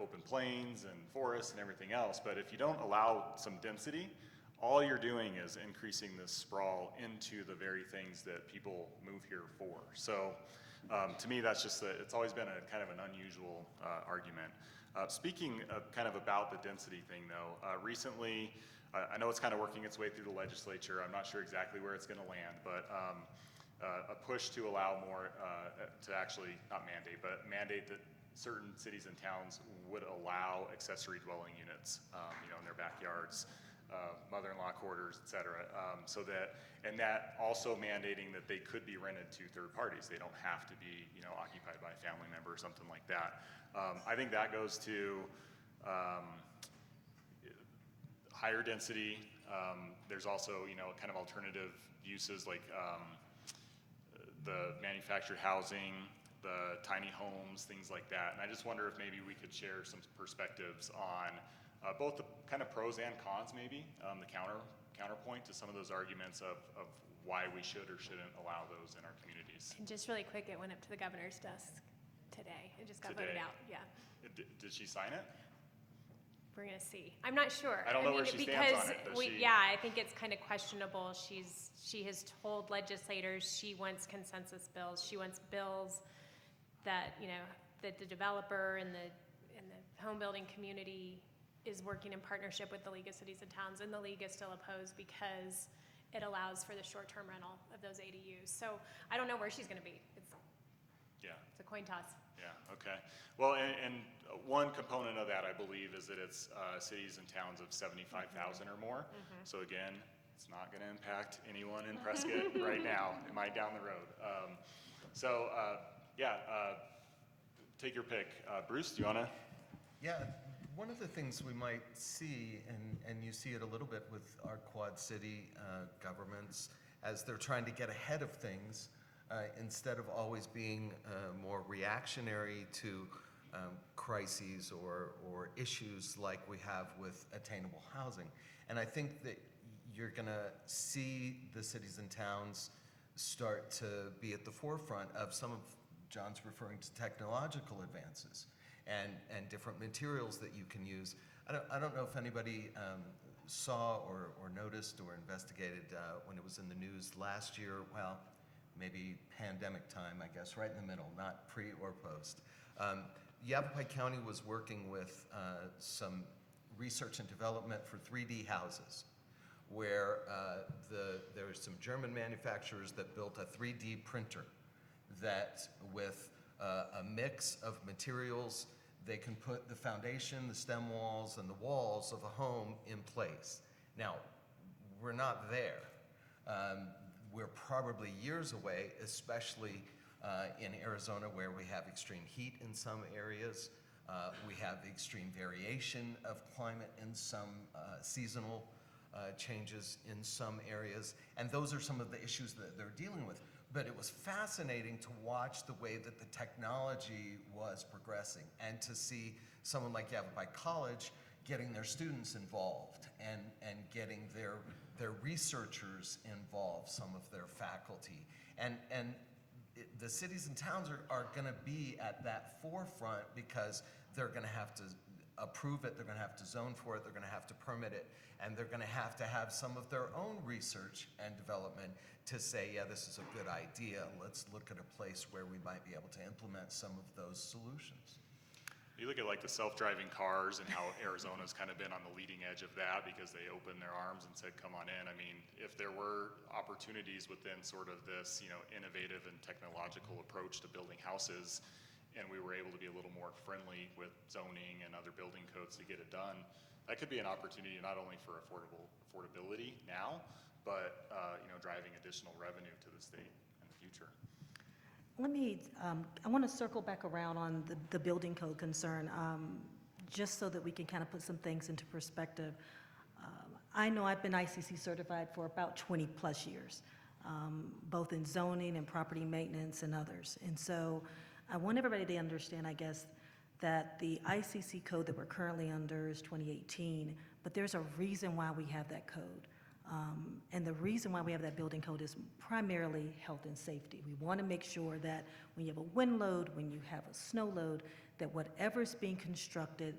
[SPEAKER 4] open plains and forests and everything else. But if you don't allow some density, all you're doing is increasing this sprawl into the very things that people move here for. So to me, that's just it's always been a kind of an unusual argument. Speaking of kind of about the density thing, though, recently, I know it's kind of working its way through the legislature. I'm not sure exactly where it's going to land, but a push to allow more, to actually not mandate, but mandate that certain cities and towns would allow accessory dwelling units, in their backyards. mother-in-law quarters, et cetera. And that also mandating that they could be rented to third parties. They don't have to be, occupied by a family member or something like that. I think that goes to higher density. There's also, kind of alternative uses like the manufactured housing, the tiny homes, things like that. And I just wonder if maybe we could share some perspectives on both the kind of pros and cons, maybe, the counterpoint to some of those arguments of why we should or shouldn't allow those in our communities.
[SPEAKER 3] And just really quick, it went up to the governor's desk today. It just got voted
[SPEAKER 4] Today?
[SPEAKER 3] out, yeah.
[SPEAKER 4] Did she sign it?
[SPEAKER 3] We're gonna see. I'm not sure.
[SPEAKER 4] I don't know where she stands on it. Does she?
[SPEAKER 3] Yeah, I think it's kind of questionable. She has told legislators she wants consensus bills. She wants bills that, that the developer and the home building community is working in partnership with the League of Cities and Towns, and the League is still opposed because it allows for the short-term rental of those ADUs. So I don't know where she's gonna be. It's a coin toss.
[SPEAKER 4] Yeah, okay. Well, and one component of that, I believe, is that it's cities and towns of 75,000 or more. So again, it's not going to impact anyone in Prescott right now. It might down the road. Take your pick. Bruce, do you want to?
[SPEAKER 9] Yeah, one of the things we might see, and you see it a little bit with our Quad City governments, as they're trying to get ahead of things, instead of always being more reactionary to crises or issues like we have with attainable housing. And I think that you're going to see the cities and towns start to be at the forefront of some of John's referring to technological advances and different materials that you can use. I don't know if anybody saw or noticed or investigated when it was in the news last year, well, maybe pandemic time, I guess, right in the middle, not pre or post. Yavapai County was working with some research and development for 3D houses, where there were some German manufacturers that built a 3D printer that with a mix of materials, they can put the foundation, the stem walls, and the walls of a home in place. Now, we're not there. We're probably years away, especially in Arizona, where we have extreme heat in some areas. We have extreme variation of climate in some seasonal changes in some areas. And those are some of the issues that they're dealing with. But it was fascinating to watch the way that the technology was progressing and to see someone like Yavapai College getting their students involved and getting their researchers involved, some of their faculty. The cities and towns are going to be at that forefront because they're going to have to approve it, they're going to have to zone for it, they're going to have to permit it, and they're going to have some of their own research and development to say, yeah, this is a good idea. Let's look at a place where we might be able to implement some of those solutions.
[SPEAKER 4] You look at like the self-driving cars and how Arizona's kind of been on the leading edge of that because they opened their arms and said, come on in. I mean, if there were opportunities within sort of this, innovative and technological approach to building houses, and we were able to be a little more friendly with zoning and other building codes to get it done, that could be an opportunity not only for affordability now, but driving additional revenue to the state in the future.
[SPEAKER 8] I want to circle back around on the building code concern, just so that we can kind of put some things into perspective. I know I've been ICC certified for about 20 plus years, both in zoning and property maintenance and others. And so I want everybody to understand, I guess, that the ICC code that we're currently under is 2018, but there's a reason why we have that code. And the reason why we have that building code is primarily health and safety. We want to make sure that when you have a wind load, when you have a snow load, that whatever's being constructed,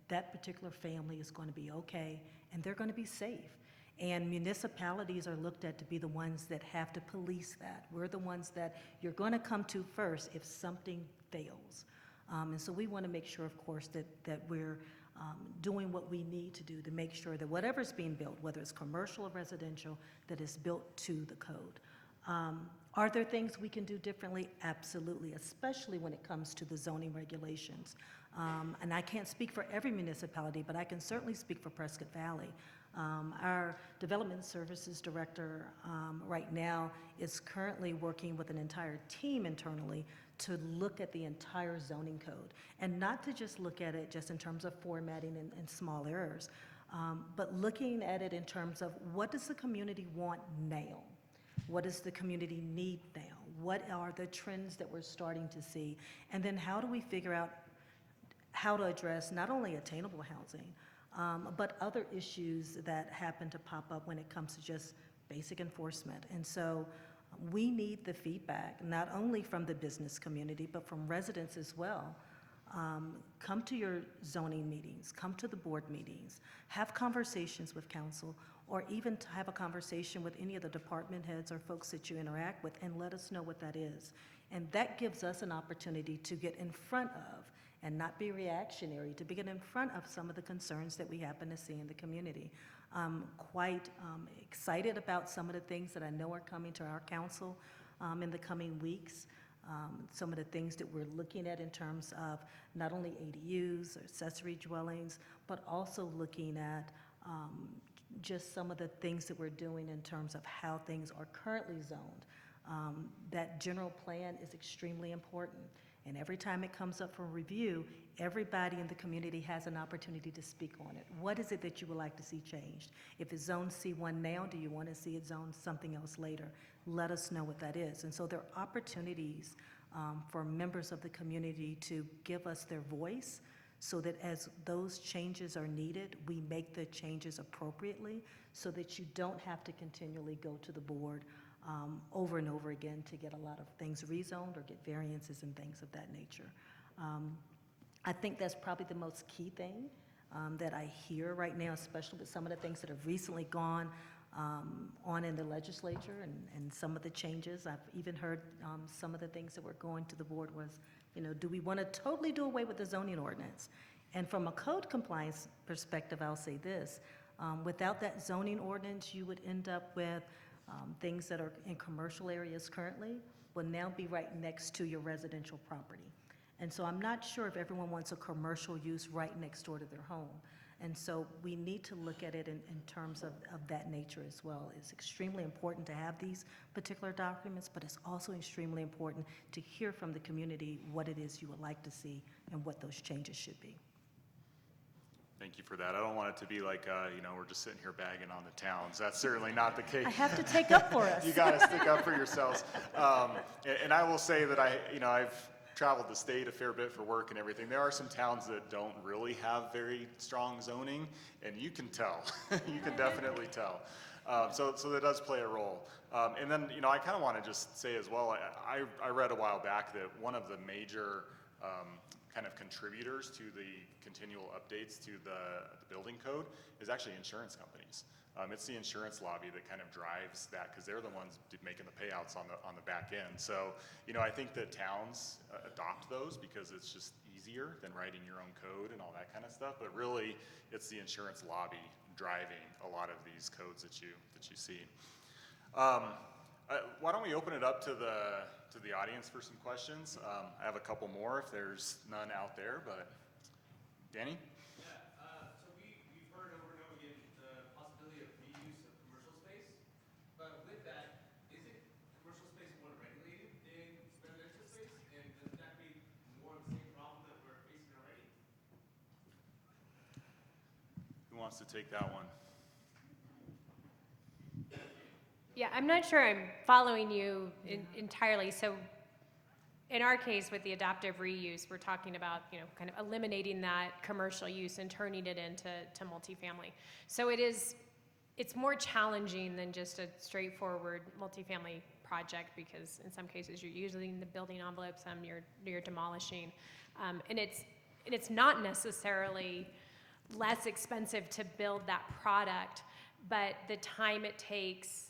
[SPEAKER 8] that particular family is going to be okay and they're going to be safe. And municipalities are looked at to be the ones that have to police that. We're the ones that you're going to come to first if something fails. And so we want to make sure, of course, that we're doing what we need to do to make sure that whatever's being built, whether it's commercial or residential, that is built to the code. Are there things we can do differently? Absolutely, especially when it comes to the zoning regulations. And I can't speak for every municipality, but I can certainly speak for Prescott Valley. Our Development Services Director right now is currently working with an entire team internally to look at the entire zoning code, and not to just look at it just in terms of formatting and small errors, but looking at it in terms of what does the community want now? What does the community need now? What are the trends that we're starting to see? And then how do we figure out how to address not only attainable housing, but other issues that happen to pop up when it comes to just basic enforcement. And so we need the feedback, not only from the business community, but from residents as well. Come to your zoning meetings, come to the board meetings, have conversations with council, or even to have a conversation with any of the department heads or folks that you interact with, and let us know what that is. And that gives us an opportunity to get in front of, and not be reactionary, to get in front of some of the concerns that we happen to see in the community. I'm quite excited about some of the things that I know are coming to our council in the coming weeks. Some of the things that we're looking at in terms of not only ADUs or accessory dwellings, but also looking at just some of the things that we're doing in terms of how things are currently zoned. That general plan is extremely important. And every time it comes up for review, everybody in the community has an opportunity to speak on it. What is it that you would like to see changed? If it's zone C1 now, do you want to see it zoned something else later? Let us know what that is. And so there are opportunities for members of the community to give us their voice, so that as those changes are needed, we make the changes appropriately, so that you don't have to continually go to the board over and over again to get a lot of things rezoned or get variances and things of that nature. I think that's probably the most key thing that I hear right now, especially with some of the things that have recently gone on in the legislature and some of the changes. I've even heard some of the things that were going to the board was, do we want to totally do away with the zoning ordinance? And from a code compliance perspective, I'll say this. Without that zoning ordinance, you would end up with things that are in commercial areas currently will now be right next to your residential property. And so I'm not sure if everyone wants a commercial use right next door to their home. And so we need to look at it in terms of that nature as well. It's extremely important to have these particular documents, but it's also extremely important to hear from the community what it is you would like to see and what those changes should be.
[SPEAKER 4] Thank you for that. I don't want it to be like, we're just sitting here bagging on the towns. That's certainly not the case.
[SPEAKER 8] I have to take up for us.
[SPEAKER 4] You got to stick up for yourselves. And I will say that I've traveled the state a fair bit for work and everything. There are some towns that don't really have very strong zoning, and you can tell. You can definitely tell. So that does play a role. And then, I kind of want to just say as well, I read a while back that one of the major kind of contributors to the continual updates to the building code is actually insurance companies. It's the insurance lobby that kind of drives that, because they're the ones making the payouts on the back end. So, I think that towns adopt those because it's just easier than writing your own code and all that kind of stuff. But really, it's the insurance lobby driving a lot of these codes that you see. Why don't we open it up to the audience for some questions? I have a couple more if there's none out there, but Danny?
[SPEAKER 11] So we've heard over and over again the possibility of reuse of commercial space, but with that, isn't commercial space more regulated than residential space, and doesn't that create more of the same problem that we're facing already?
[SPEAKER 4] Who wants to take that one?
[SPEAKER 3] Yeah, I'm not sure I'm following you entirely. So in our case with the adaptive reuse, we're talking about, kind of eliminating that commercial use and turning it into multifamily. So it's more challenging than just a straightforward multifamily project, because in some cases you're using the building envelope, some you're demolishing. And it's not necessarily less expensive to build that product, but the time it takes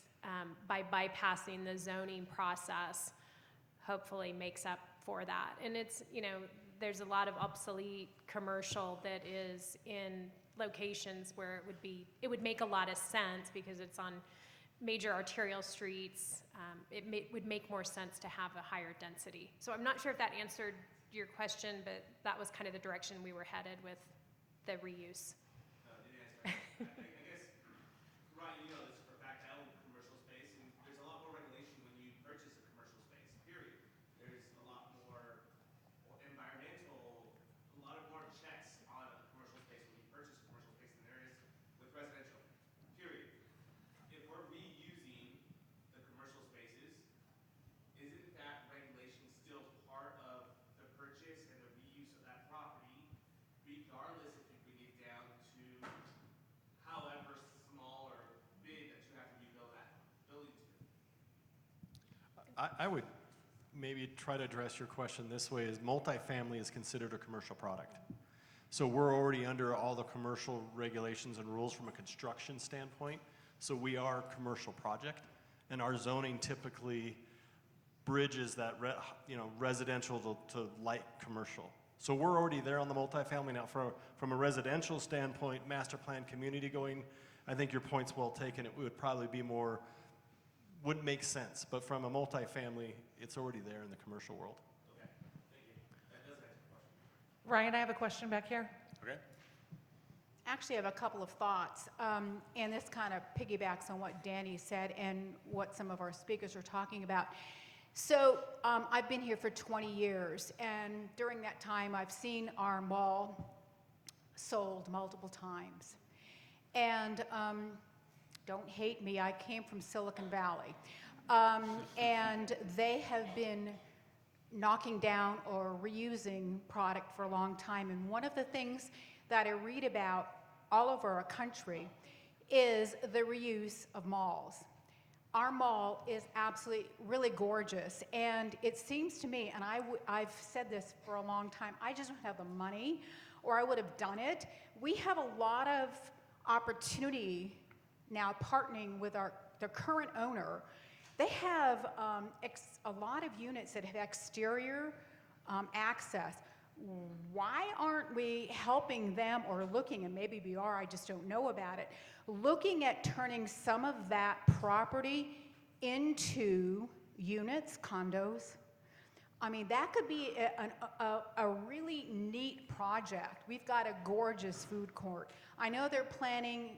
[SPEAKER 3] by bypassing the zoning process hopefully makes up for that. And it's, there's a lot of obsolete commercial that is in locations where it would make a lot of sense because it's on major arterial streets. It would make more sense to have a higher density. So I'm not sure if that answered your question, but that was kind of the direction we were headed with the reuse.
[SPEAKER 11] No, it didn't answer. I guess regardless if you bring it down to however small or big that you have to rebuild that building to.
[SPEAKER 5] I would maybe try to address your question this way, is multifamily is considered a commercial product. So we're already under all the commercial regulations and rules from a construction standpoint. So we are a commercial project, and our zoning typically bridges that residential to light commercial. So we're already there on the multifamily. Now from a residential standpoint, master plan community going, I think your point's well taken. It would probably be more, wouldn't make sense. But from a multifamily, it's already there in the commercial world.
[SPEAKER 11] Okay, thank you. That does answer the question.
[SPEAKER 12] Ryan, I have a question back here.
[SPEAKER 4] Okay.
[SPEAKER 12] Actually, I have a couple of thoughts, and this kind of piggybacks on what Danny said and what some of our speakers are talking about. So I've been here for 20 years, and during that time, I've seen our mall sold multiple times. And don't hate me, I came from Silicon Valley. And they have been knocking down or reusing product for a long time. And one of the things that I read about all over our country is the reuse of malls. Our mall is absolutely really gorgeous, and it seems to me, and I've said this for a long time, I just don't have the money, or I would have done it. We have a lot of opportunity now partnering with the current owner. They have a lot of units that have exterior access. Why aren't we helping them or looking, and maybe we are, I just don't know about it, looking at turning some of that property into units, condos? I mean, that could be a really neat project. We've got a gorgeous food court. I know they're planning,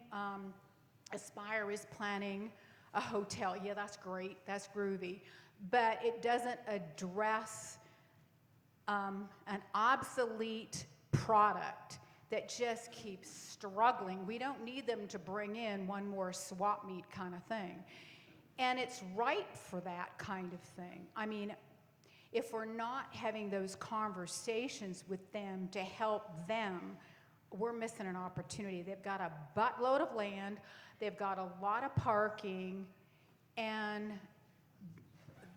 [SPEAKER 12] Aspire is planning a hotel. Yeah, that's great, that's groovy. But it doesn't address an obsolete product that just keeps struggling. We don't need them to bring in one more swap meet kind of thing. And it's ripe for that kind of thing. I mean, if we're not having those conversations with them to help them, we're missing an opportunity. They've got a buttload of land, they've got a lot of parking, and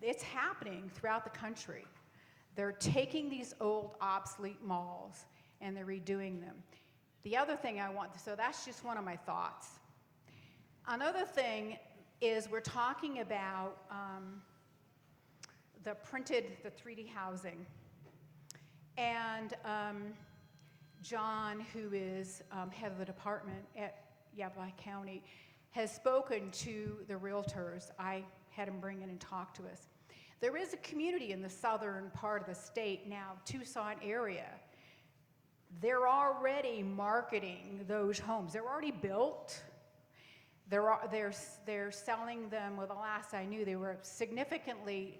[SPEAKER 12] it's happening throughout the country. They're taking these old obsolete malls and they're redoing them. The other thing so that's just one of my thoughts. Another thing is we're talking about the 3D housing. And John, who is head of the department at Yavapai County, has spoken to the realtors. I had him bring in and talk to us. There is a community in the southern part of the state now, Tucson area. They're already marketing those homes. They're already built. They're selling them, well, the last I knew, they were significantly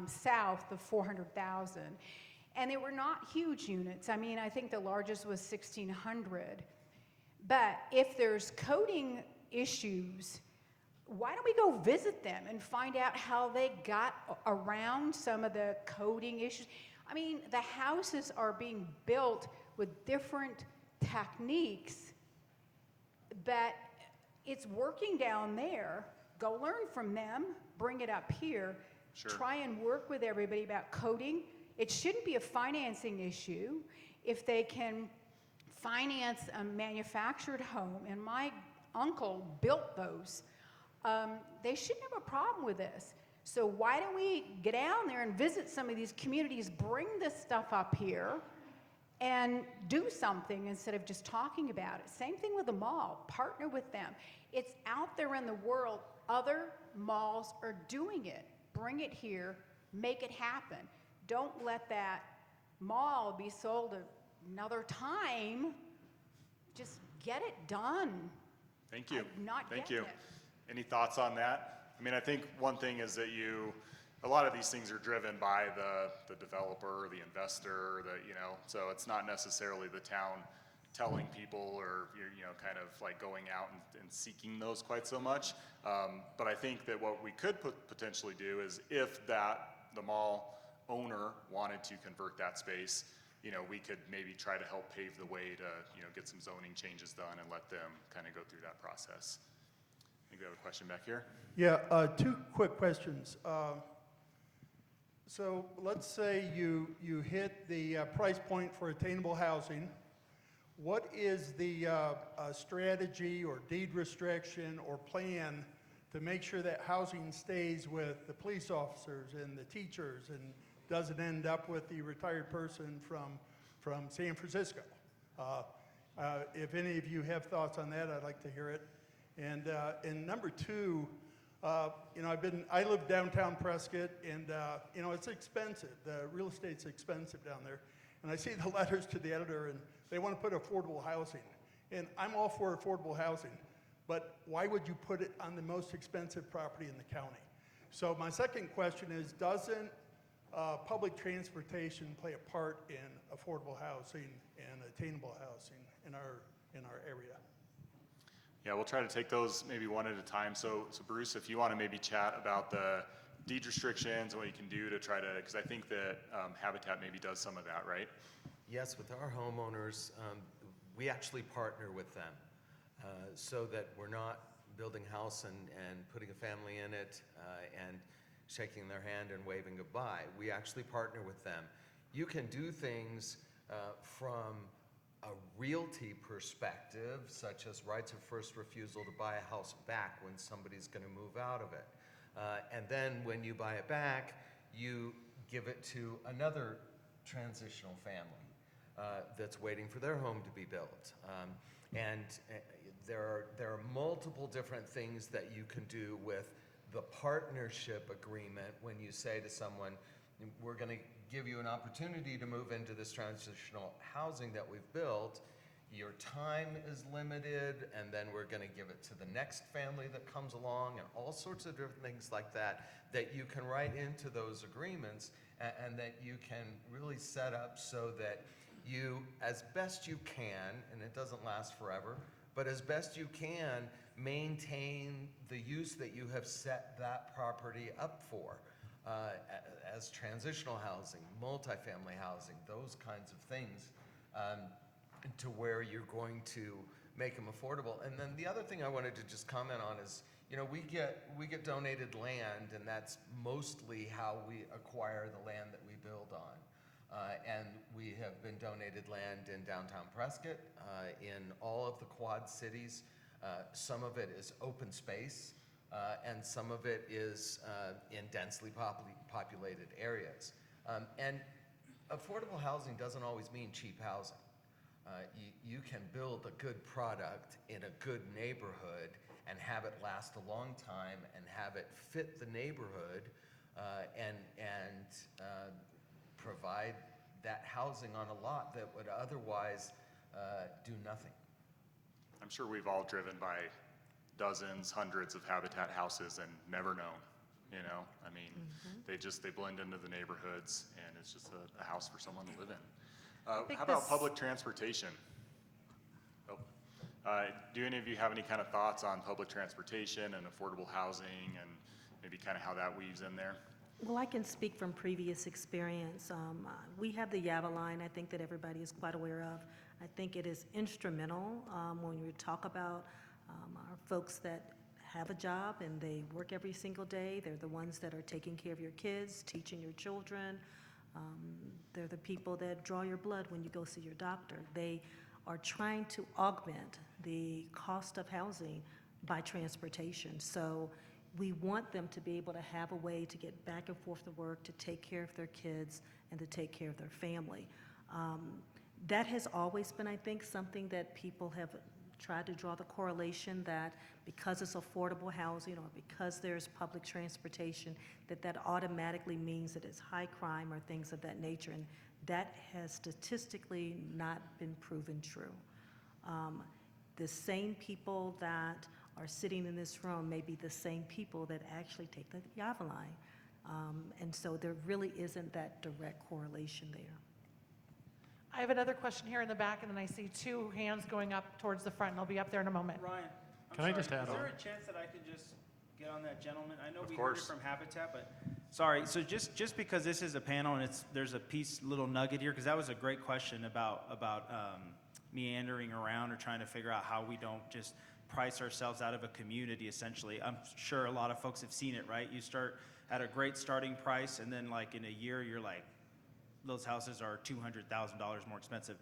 [SPEAKER 12] south of 400,000. And they were not huge units. I mean, I think the largest was 1,600. But if there's coding issues, why don't we go visit them and find out how they got around some of the coding issues? I mean, the houses are being built with different techniques, but it's working down there. Go learn from them, bring it up here, try and work with everybody about coding. It shouldn't be a financing issue. If they can finance a manufactured home, and my uncle built those, they shouldn't have a problem with this. So why don't we get down there and visit some of these communities, bring this stuff up here, and do something instead of just talking about it. Same thing with the mall. Partner with them. It's out there in the world. Other malls are doing it. Bring it here. Make it happen. Don't let that mall be sold another time. Just get it done.
[SPEAKER 4] Thank you.
[SPEAKER 12] Thank you.
[SPEAKER 4] Any thoughts on that? I mean, I think one thing is that a lot of these things are driven by the developer, the investor, so it's not necessarily the town telling people or, kind of like going out and seeking those quite so much. But I think that what we could potentially do is if the mall owner wanted to convert that space, we could maybe try to help pave the way to, get some zoning changes done and let them kind of go through that process. I think we have a question back here.
[SPEAKER 13] Yeah, two quick questions. So let's say you hit the price point for attainable housing. What is the strategy or deed restriction or plan to make sure that housing stays with the police officers and the teachers and doesn't end up with the retired person from San Francisco? If any of you have thoughts on that, I'd like to hear it. And number two, I live downtown Prescott, and it's expensive. The real estate's expensive down there. And I see the letters to the editor, and they want to put affordable housing. And I'm all for affordable housing, but why would you put it on the most expensive property in the county? So my second question is, doesn't public transportation play a part in affordable housing and attainable housing in our area?
[SPEAKER 4] Yeah, we'll try to take those maybe one at a time. So Bruce, if you want to maybe chat about the deed restrictions and what you can do to try to, because I think that Habitat maybe does some of that, right?
[SPEAKER 9] Yes, with our homeowners, we actually partner with them so that we're not building a house and putting a family in it and shaking their hand and waving goodbye. We actually partner with them. You can do things from a realty perspective, such as rights of first refusal to buy a house back when somebody's going to move out of it. And then when you buy it back, you give it to another transitional family that's waiting for their home to be built. And there are multiple different things that you can do with the partnership agreement when you say to someone, we're going to give you an opportunity to move into this transitional housing that we've built. Your time is limited, and then we're going to give it to the next family that comes along, and all sorts of different things like that you can write into those agreements, and that you can really set up so that you, as best you can, and it doesn't last forever, but as best you can, maintain the use that you have set that property up for. As transitional housing, multifamily housing, those kinds of things, to where you're going to make them affordable. And then the other thing I wanted to just comment on is, we get donated land, and that's mostly how we acquire the land that we build on. And we have been donated land in downtown Prescott, in all of the Quad Cities. Some of it is open space. And some of it is in densely populated areas. And affordable housing doesn't always mean cheap housing. You can build a good product in a good neighborhood and have it last a long time and have it fit the neighborhood and provide that housing on a lot that would otherwise do nothing.
[SPEAKER 4] I'm sure we've all driven by dozens, hundreds of Habitat houses and never known, they blend into the neighborhoods, and it's just a house for someone to live in. How about public transportation? Do any of you have any kind of thoughts on public transportation and affordable housing and maybe kind of how that weaves in there?
[SPEAKER 8] Well, I can speak from previous experience. We have the Yava line, I think that everybody is quite aware of. I think it is instrumental when we talk about our folks that have a job and they work every single day. They're the ones that are taking care of your kids, teaching your children. They're the people that draw your blood when you go see your doctor. They are trying to augment the cost of housing by transportation. So we want them to be able to have a way to get back and forth to work, to take care of their kids, and to take care of their family. That has always been, I think, something that people have tried to draw the correlation that because it's affordable housing or because there's public transportation, that automatically means that it's high crime or things of that nature. And that has statistically not been proven true. The same people that are sitting in this room may be the same people that actually take the Yava line. And so there really isn't that direct correlation there.
[SPEAKER 14] I have another question here in the back, and then I see two hands going up towards the front, and I'll be up there in a moment.
[SPEAKER 15] Ryan,
[SPEAKER 5] Can I just add
[SPEAKER 15] is there
[SPEAKER 5] on?
[SPEAKER 15] a chance that I could just get on that gentleman? I know
[SPEAKER 4] Of
[SPEAKER 15] we heard it
[SPEAKER 4] course.
[SPEAKER 15] from Habitat, but
[SPEAKER 10] Sorry, so just because this is a panel and there's a little nugget here, because that was a great question about meandering around or trying to figure out how we don't just price ourselves out of a community, essentially. I'm sure a lot of folks have seen it, right? You start at a great starting price, and then like in a year, you're like, those houses are $200,000 more expensive.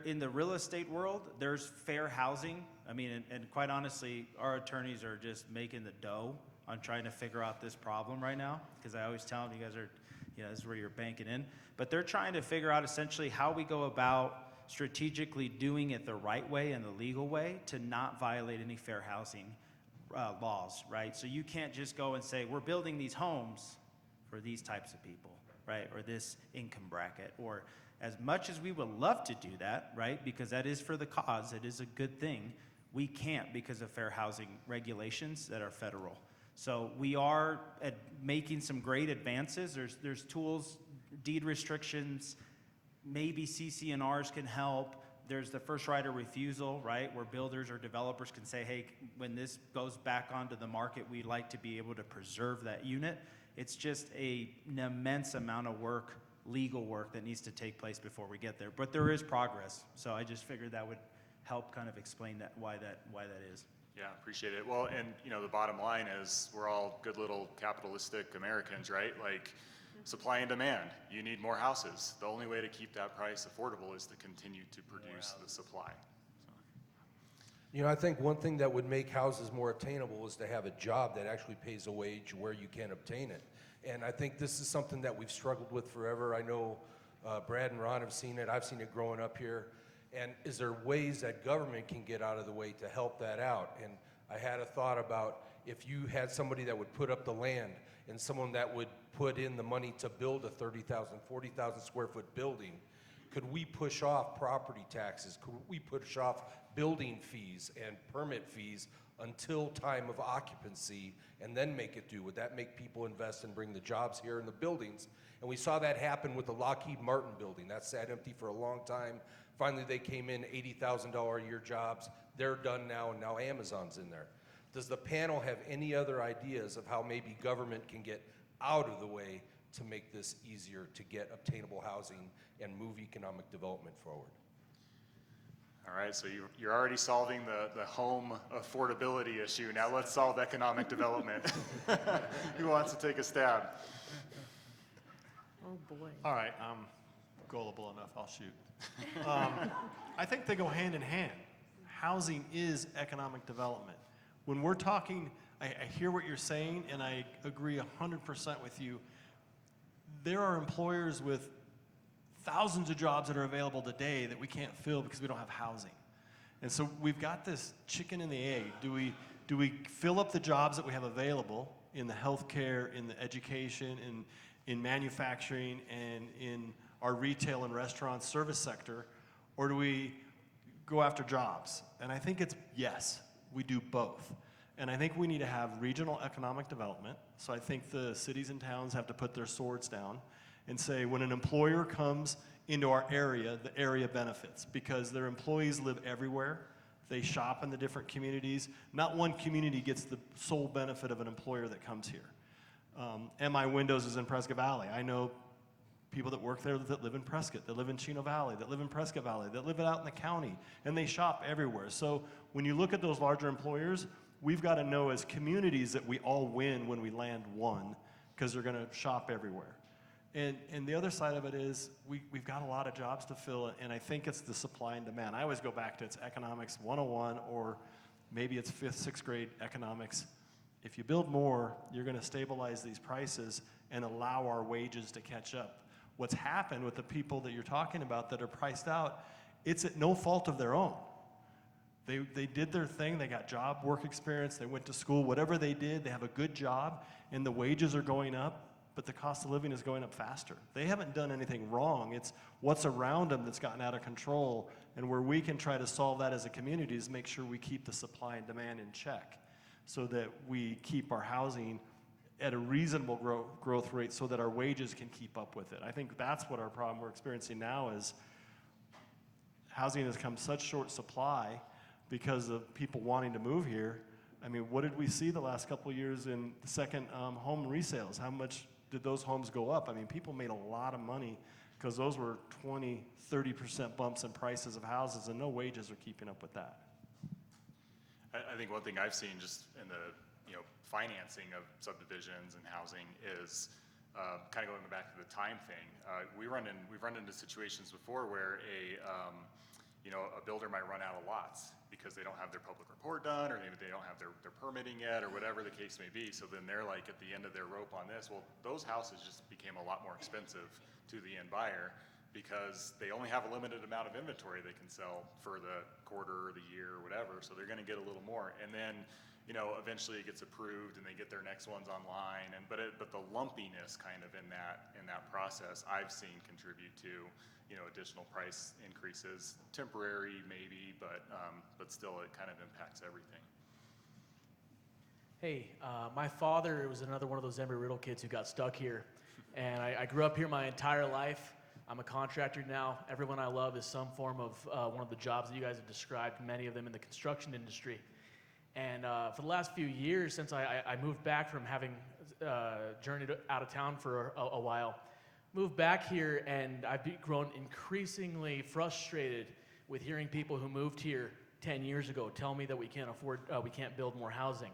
[SPEAKER 10] In the real estate world, there's fair housing. I mean, and quite honestly, our attorneys are just making the dough on trying to figure out this problem right now, because I always tell them, you guys are, this is where you're banking in. But they're trying to figure out essentially how we go about strategically doing it the right way and the legal way to not violate any fair housing laws, right? So you can't just go and say, we're building these homes for these types of people, right? Or this income bracket, or as much as we would love to do that, right? Because that is for the cause, it is a good thing. We can't because of fair housing regulations that are federal. So we are making some great advances. There's tools, deed restrictions, maybe CC&Rs can help. There's the first right of refusal, right, where builders or developers can say, hey, when this goes back onto the market, we'd like to be able to preserve that unit. It's just an immense amount of work, legal work, that needs to take place before we get there. But there is progress. So I just figured that would help kind of explain that why that is.
[SPEAKER 4] Yeah, appreciate it. Well, and the bottom line is we're all good little capitalistic Americans, right? Like supply and demand. You need more houses. The only way to keep that price affordable is to continue to produce the supply.
[SPEAKER 15] I think one thing that would make houses more attainable is to have a job that actually pays a wage where you can obtain it. And I think this is something that we've struggled with forever. I know Brad and Ron have seen it. I've seen it growing up here. And is there ways that government can get out of the way to help that out? And I had a thought about if you had somebody that would put up the land and someone that would put in the money to build a 30,000, 40,000 square foot building, could we push off property taxes? Could we push off building fees and permit fees until time of occupancy and then make it due? Would that make people invest and bring the jobs here in the buildings? And we saw that happen with the Lockheed Martin building. That sat empty for a long time. Finally, they came in, $80,000 a year jobs. They're done now, and now Amazon's in there. Does the panel have any other ideas of how maybe government can get out of the way to make this easier to get obtainable housing and move economic development forward?
[SPEAKER 4] All right, so you're already solving the home affordability issue. Now let's solve economic development. Who wants to take a stab?
[SPEAKER 8] Oh, boy.
[SPEAKER 5] All right, I'm gullible enough, I'll shoot. I think they go hand in hand. Housing is economic development. When we're talking, I hear what you're saying, and I agree 100% with you. There are employers with thousands of jobs that are available today that we can't fill because we don't have housing. And so we've got this chicken and the egg. Do we fill up the jobs that we have available in the healthcare, in the education, in manufacturing, and in our retail and restaurant service sector, or do we go after jobs? And I think it's yes, we do both. And I think we need to have regional economic development. So I think the cities and towns have to put their swords down and say, when an employer comes into our area, the area benefits because their employees live everywhere. They shop in the different communities. Not one community gets the sole benefit of an employer that comes here. MI Windows is in Prescott Valley. I know people that work there that live in Prescott, that live in Chino Valley, that live in Prescott Valley, that live out in the county, and they shop everywhere. So when you look at those larger employers, we've got to know as communities that we all win when we land one because they're going to shop everywhere. And the other side of it is we've got a lot of jobs to fill, and I think it's the supply and demand. I always go back to it's economics 101, or maybe it's 5th, 6th grade economics. If you build more, you're going to stabilize these prices and allow our wages to catch up. What's happened with the people that you're talking about that are priced out, it's at no fault of their own. They did their thing, they got job work experience, they went to school, whatever they did, they have a good job, and the wages are going up, but the cost of living is going up faster. They haven't done anything wrong. It's what's around them that's gotten out of control, and where we can try to solve that as a community is make sure we keep the supply and demand in check so that we keep our housing at a reasonable growth rate so that our wages can keep up with it. I think that's what our problem we're experiencing now is housing has come such short supply because of people wanting to move here. I mean, what did we see the last couple of years in the second home resales? How much did those homes go up? I mean, people made a lot of money because those were 20, 30% bumps in prices of houses, and no wages are keeping up with that.
[SPEAKER 4] I think one thing I've seen just in the financing of subdivisions and housing is kind of going back to the time thing. We've run into situations before where a builder might run out of lots because they don't have their public report done, or maybe they don't have their permitting yet, or whatever the case may be. So then they're like at the end of their rope on this. Well, those houses just became a lot more expensive to the end buyer because they only have a limited amount of inventory they can sell for the quarter or the year or whatever. So they're going to get a little more. And then, eventually it gets approved and they get their next ones online. But the lumpiness kind of in that process I've seen contribute to additional price increases, temporary maybe, but still it kind of impacts everything.
[SPEAKER 16] Hey, my father was another one of those Embry-Riddle kids who got stuck here. And I grew up here my entire life. I'm a contractor now. Everyone I love is some form of one of the jobs that you guys have described, many of them in the construction industry. And for the last few years, since I moved back from having journeyed out of town for a while, moved back here, and I've grown increasingly frustrated with hearing people who moved here 10 years ago tell me that we can't build more housing.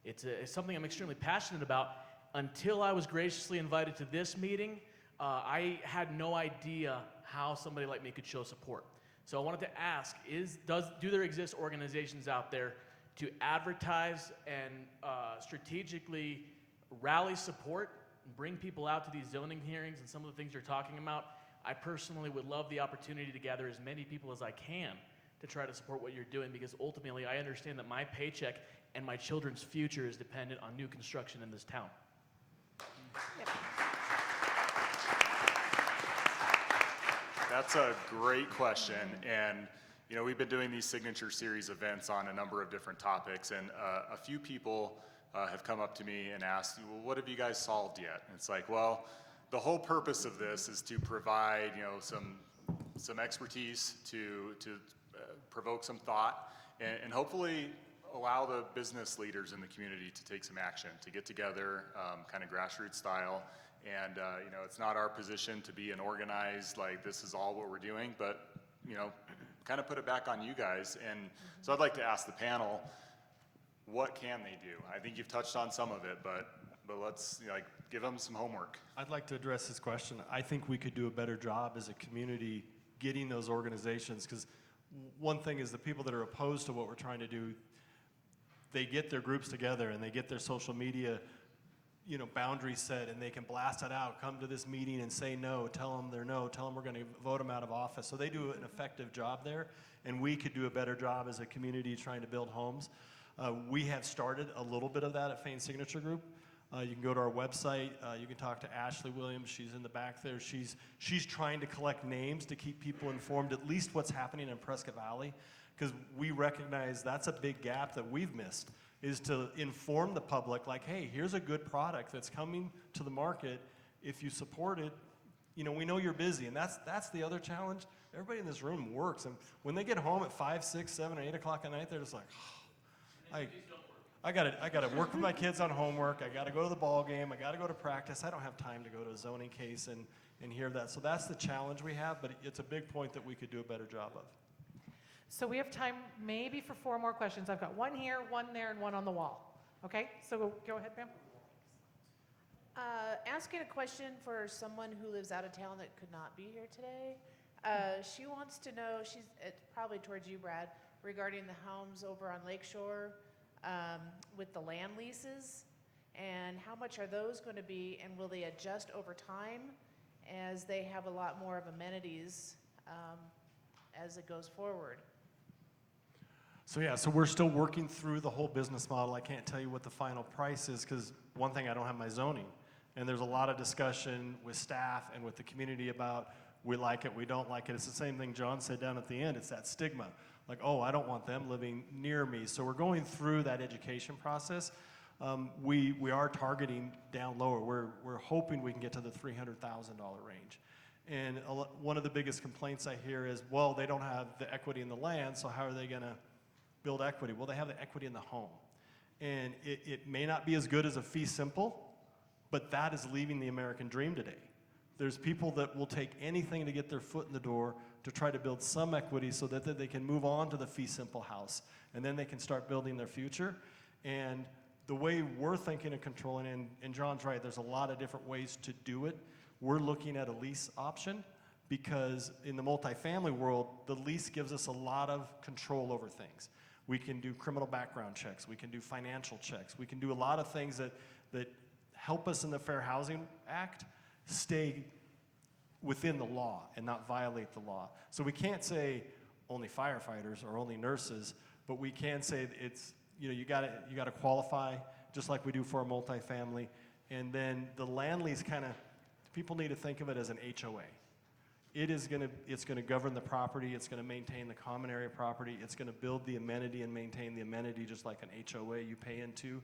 [SPEAKER 16] It's something I'm extremely passionate about. Until I was graciously invited to this meeting, I had no idea how somebody like me could show support. So I wanted to ask, do there exist organizations out there to advertise and strategically rally support, bring people out to these zoning hearings and some of the things you're talking about? I personally would love the opportunity to gather as many people as I can to try to support what you're doing, because ultimately I understand that my paycheck and my children's future is dependent on new construction in this town.
[SPEAKER 4] That's a great question, and we've been doing these signature series events on a number of different topics, and a few people have come up to me and asked, well, what have you guys solved yet? And it's like, well, the whole purpose of this is to provide some expertise to provoke some thought, and hopefully allow the business leaders in the community to take some action, to get together, kind of grassroots style. And it's not our position to be an organized, like, this is all what we're doing, but kind of put it back on you guys. And so I'd like to ask the panel, what can they do? I think you've touched on some of it, but let's give them some homework.
[SPEAKER 5] I'd like to address this question. I think we could do a better job as a community getting those organizations, because one thing is the people that are opposed to what we're trying to do, they get their groups together and they get their social media boundaries set, and they can blast it out, come to this meeting and say no, tell them they're no, tell them we're going to vote them out of office. So they do an effective job there, and we could do a better job as a community trying to build homes. We have started a little bit of that at Fain Signature Group. You can go to our website. You can talk to Ashley Williams. She's in the back there. She's trying to collect names to keep people informed, at least what's happening in Prescott Valley, because we recognize that's a big gap that we've missed, is to inform the public, like, hey, here's a good product that's coming to the market. If you support it, we know you're busy, and that's the other challenge. Everybody in this room works, and when they get home at 5, 6, 7, or 8 o'clock at night, they're just like, oh, I gotta work with my kids on homework. I gotta go to the ball game. I gotta go to practice. I don't have time to go to a zoning case and hear that. So that's the challenge we have, but it's a big point that we could do a better job of.
[SPEAKER 14] So we have time maybe for 4 more questions. I've got one here, one there, and one on the wall. Okay, so go ahead, Pam.
[SPEAKER 17] Asking a question for someone who lives out of town that could not be here today. She wants to know, it's probably towards you, Brad, regarding the homes over on Lakeshore with the land leases, and how much are those going to be, and will they adjust over time as they have a lot more of amenities as it goes forward?
[SPEAKER 5] So we're still working through the whole business model. I can't tell you what the final price is, because one thing, I don't have my zoning. And there's a lot of discussion with staff and with the community about we like it, we don't like it. It's the same thing John said down at the end. It's that stigma. Like, oh, I don't want them living near me. So we're going through that education process. We are targeting down lower. We're hoping we can get to the $300,000 range. And one of the biggest complaints I hear is, well, they don't have the equity in the land, so how are they going to build equity? Well, they have the equity in the home. And it may not be as good as a fee simple, But that is leaving the American dream today. There's people that will take anything to get their foot in the door to try to build some equity so that they can move on to the fee simple house, and then they can start building their future. And the way we're thinking of controlling, and John's right, there's a lot of different ways to do it. We're looking at a lease option because in the multifamily world, the lease gives us a lot of control over things. We can do criminal background checks, we can do financial checks, we can do a lot of things that help us in the Fair Housing Act stay within the law and not violate the law. So we can't say only firefighters or only nurses, but we can say it's, you gotta qualify just like we do for a multifamily. And then the land lease people need to think of it as an HOA. It's gonna govern the property, it's gonna maintain the common area property, it's gonna build the amenity and maintain the amenity just like an HOA you pay into.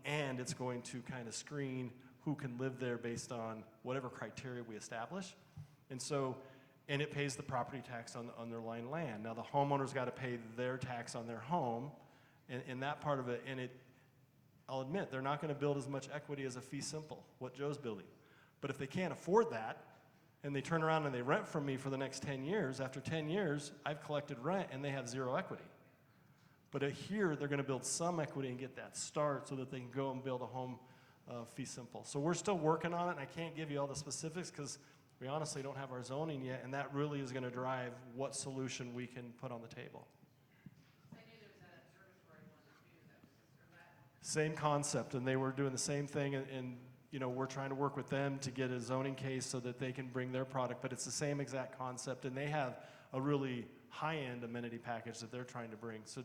[SPEAKER 5] And it's going to kind of screen who can live there based on whatever criteria we establish. And it pays the property tax on the underlying land. Now the homeowner's got to pay their tax on their home, and that part of it, I'll admit, they're not going to build as much equity as a fee simple, what Joe's building. But if they can't afford that, and they turn around and they rent from me for the next 10 years, after 10 years, I've collected rent and they have zero equity. But here, they're going to build some equity and get that start so that they can go and build a home fee simple. So we're still working on it, and I can't give you all the specifics because we honestly don't have our zoning yet, and that really is going to drive what solution we can put on the table.
[SPEAKER 17] I knew there was that observatory one too.
[SPEAKER 5] Same concept, and they were doing the same thing, and we're trying to work with them to get a zoning case so that they can bring their product, but it's the same exact concept, and they have a really high-end amenity package that they're trying to bring. So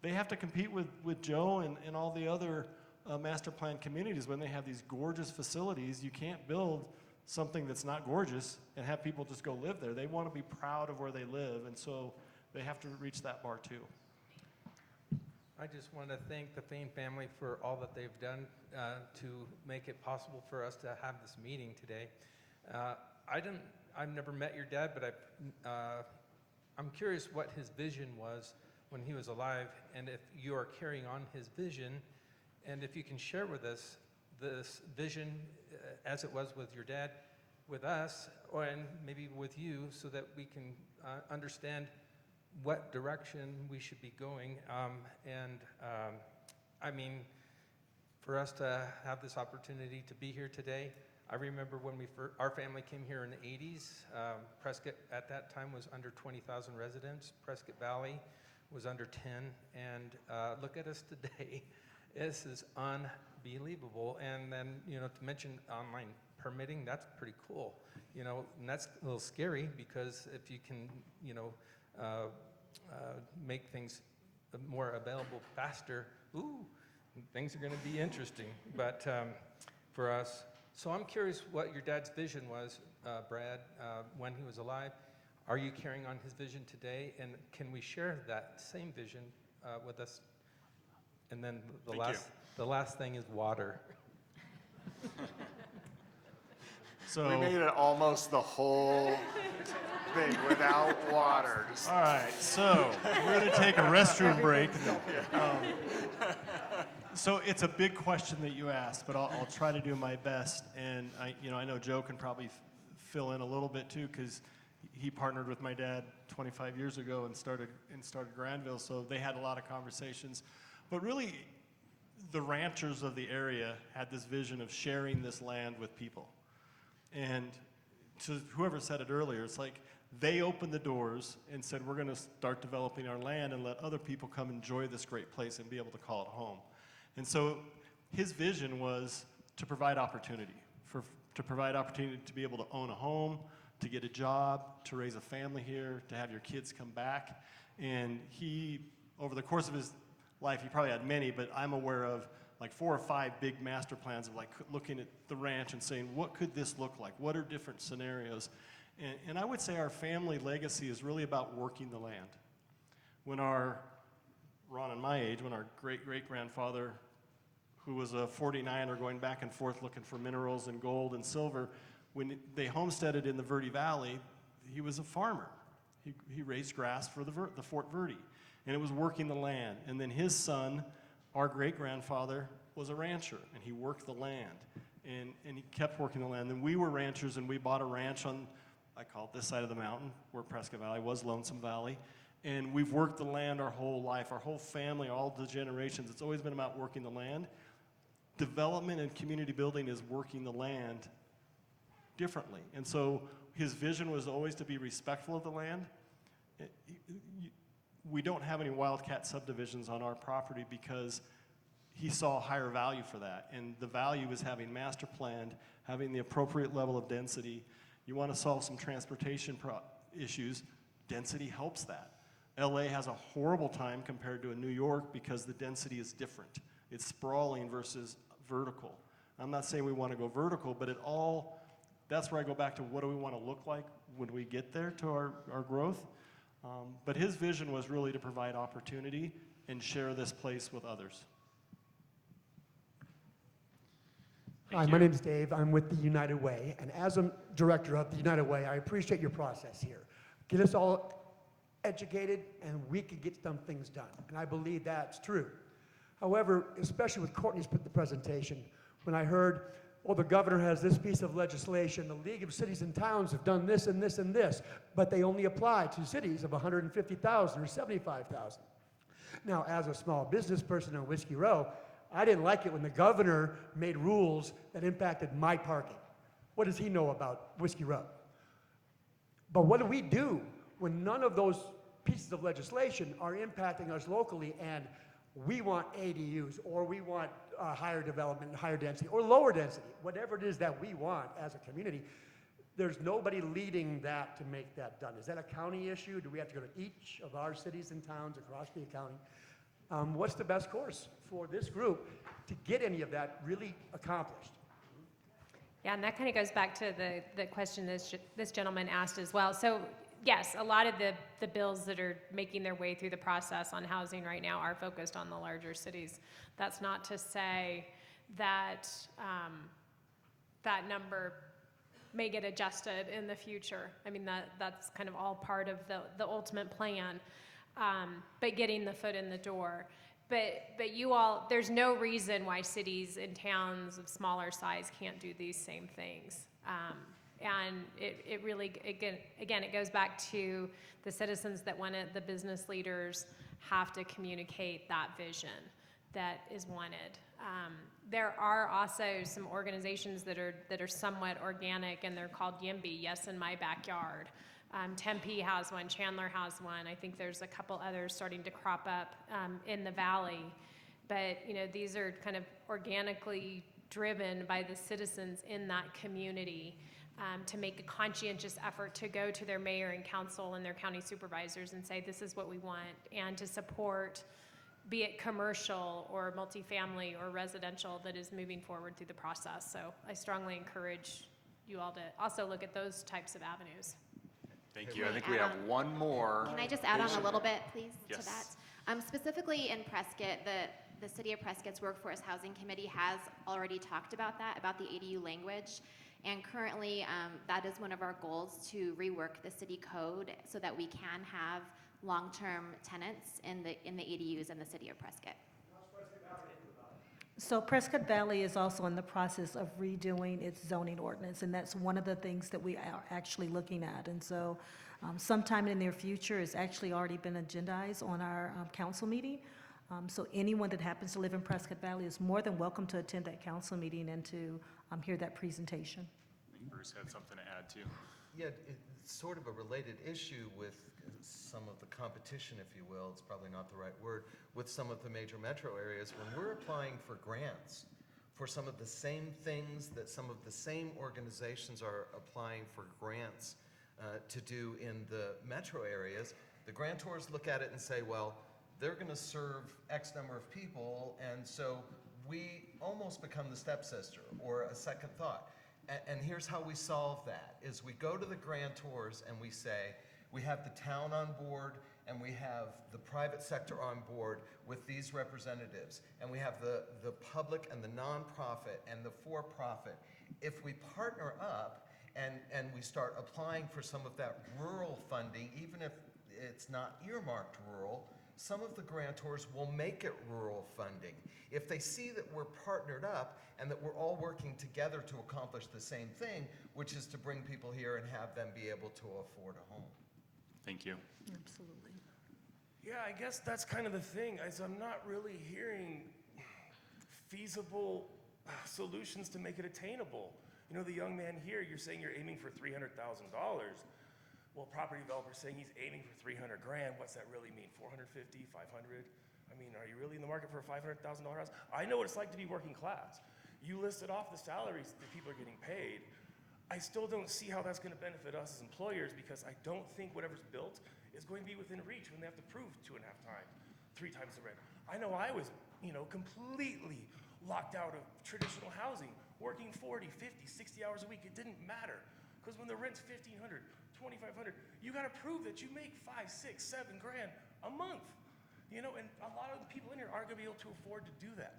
[SPEAKER 5] they have to compete with Joe and all the other master plan communities when they have these gorgeous facilities. You can't build something that's not gorgeous and have people just go live there. They want to be proud of where they live, and so they have to reach that bar too.
[SPEAKER 18] I just want to thank the Fain family for all that they've done to make it possible for us to have this meeting today. I've never met your dad, but I'm curious what his vision was when he was alive, and if you are carrying on his vision, and if you can share with us this vision as it was with your dad, with us, and maybe with you, so that we can understand what direction we should be going. I mean, for us to have this opportunity to be here today, I remember when our family came here in the 80s. Prescott at that time was under 20,000 residents. Prescott Valley was under 10, and look at us today. This is unbelievable. And then, to mention online permitting, that's pretty cool. And that's a little scary because if you can, make things more available faster, things are going to be interesting. But for us, so I'm curious what your dad's vision was, Brad, when he was alive. Are you carrying on his vision today? And can we share that same vision with us? And then the last thing is water.
[SPEAKER 5] So
[SPEAKER 4] we made it almost the whole thing without water.
[SPEAKER 5] All right, so we're going to take a restroom break. So it's a big question that you asked, but I'll try to do my best. And I know Joe can probably fill in a little bit too, because he partnered with my dad 25 years ago and started Granville, so they had a lot of conversations. But really, the ranchers of the area had this vision of sharing this land with people. And to whoever said it earlier, it's like they opened the doors and said, we're going to start developing our land and let other people come enjoy this great place and be able to call it home. And so his vision was to provide opportunity, to provide opportunity to be able to own a home, to get a job, to raise a family here, to have your kids come back. And he, over the course of his life, he probably had many, but I'm aware of like 4 or 5 big master plans of like looking at the ranch and saying, what could this look like? What are different scenarios? And I would say our family legacy is really about working the land. When Ron and my age, when our great-great-grandfather, who was a 49er going back and forth looking for minerals and gold and silver, when they homesteaded in the Verde Valley, he was a farmer. He raised grass for the Fort Verde, and it was working the land. And then his son, our great-grandfather, was a rancher, and he worked the land, and he kept working the land. And we were ranchers, and we bought a ranch on, I call it this side of the mountain, where Prescott Valley was, Lonesome Valley. And we've worked the land our whole life, our whole family, all the generations. It's always been about working the land. Development and community building is working the land differently. And so his vision was always to be respectful of the land. We don't have any wildcat subdivisions on our property because he saw a higher value for that. And the value is having master planned, having the appropriate level of density. You want to solve some transportation issues, density helps that. LA has a horrible time compared to a New York because the density is different. It's sprawling versus vertical. I'm not saying we want to go vertical, but that's where I go back to what do we want to look like when we get there to our growth. But his vision was really to provide opportunity and share this place with others.
[SPEAKER 19] Hi, my name is Dave. I'm with the United Way, and as a director of the United Way, I appreciate your process here. Get us all educated, and we could get some things done, and I believe that's true. However, especially with Courtney's presentation, when I heard, the governor has this piece of legislation, the League of Cities and Towns have done this and this and this, but they only apply to cities of 150,000 or 75,000. Now, as a small business person in Whiskey Row, I didn't like it when the governor made rules that impacted my parking. What does he know about Whiskey Row? But what do we do when none of those pieces of legislation are impacting us locally and we want ADUs or we want higher development, higher density, or lower density, whatever it is that we want as a community? There's nobody leading that to make that done. Is that a county issue? Do we have to go to each of our cities and towns across the county? What's the best course for this group to get any of that really accomplished?
[SPEAKER 3] Yeah, and that kind of goes back to the question this gentleman asked as well. So yes, a lot of the bills that are making their way through the process on housing right now are focused on the larger cities. That's not to say that that number may get adjusted in the future. I mean, that's kind of all part of the ultimate plan, but getting the foot in the door. But you all, there's no reason why cities and towns of smaller size can't do these same things. And it really, again, it goes back to the citizens that want it, the business leaders have to communicate that vision that is wanted. There are also some organizations that are somewhat organic, and they're called YIMBY, Yes in My Backyard. Tempe has one, Chandler has one. I think there's a couple others starting to crop up in the valley. But these are kind of organically driven by the citizens in that community to make a conscientious effort to go to their mayor and council and their county supervisors and say, this is what we want, and to support, be it commercial or multifamily or residential, that is moving forward through the process. So I strongly encourage you all to also look at those types of avenues.
[SPEAKER 4] Thank you. I think we have one more.
[SPEAKER 6] Can I just add on a little bit, please,
[SPEAKER 4] Yes.
[SPEAKER 6] to that? Specifically in Prescott, the City of Prescott's Workforce Housing Committee has already talked about that, about the ADU language. And currently, that is one of our goals, to rework the city code so that we can have long-term tenants in the ADUs in the City of Prescott.
[SPEAKER 8] So Prescott Valley is also in the process of redoing its zoning ordinance, and that's one of the things that we are actually looking at. And so sometime in the near future, it's actually already been agendized on our council meeting. So anyone that happens to live in Prescott Valley is more than welcome to attend that council meeting and to hear that presentation.
[SPEAKER 4] I think Bruce had something to add too.
[SPEAKER 9] Yeah, it's sort of a related issue with some of the competition, if you will, it's probably not the right word, with some of the major metro areas. When we're applying for grants for some of the same things that some of the same organizations are applying for grants to do in the metro areas, the grantors look at it and say, well, they're going to serve X number of people, and so we almost become the stepsister or a second thought. And here's how we solve that, is we go to the grantors and we say, we have the town on board and we have the private sector on board with these representatives, and we have the public and the nonprofit and the for-profit. If we partner up and we start applying for some of that rural funding, even if it's not earmarked rural, some of the grantors will make it rural funding. If they see that we're partnered up and that we're all working together to accomplish the same thing, which is to bring people here and have them be able to afford a home.
[SPEAKER 4] Thank you.
[SPEAKER 8] Absolutely.
[SPEAKER 15] Yeah, I guess that's kind of the thing, is I'm not really hearing feasible solutions to make it attainable. You know, the young man here, you're saying you're aiming for $300,000. Well, property developer's saying he's aiming for 300 grand. What's that really mean? 450, 500? I mean, are you really in the market for a $500,000 house? I know what it's like to be working class. You listed off the salaries that people are getting paid. I still don't see how that's gonna benefit us as employers, because I don't think whatever's built is going to be within reach when they have to prove 2.5 times, 3 times the rent. I know I was, completely locked out of traditional housing, working 40, 50, 60 hours a week. It didn't matter, because when the rent's $1,500, $2,500, you gotta prove that you make 5, 6, 7 grand a month. And a lot of the people in here aren't gonna be able to afford to do that.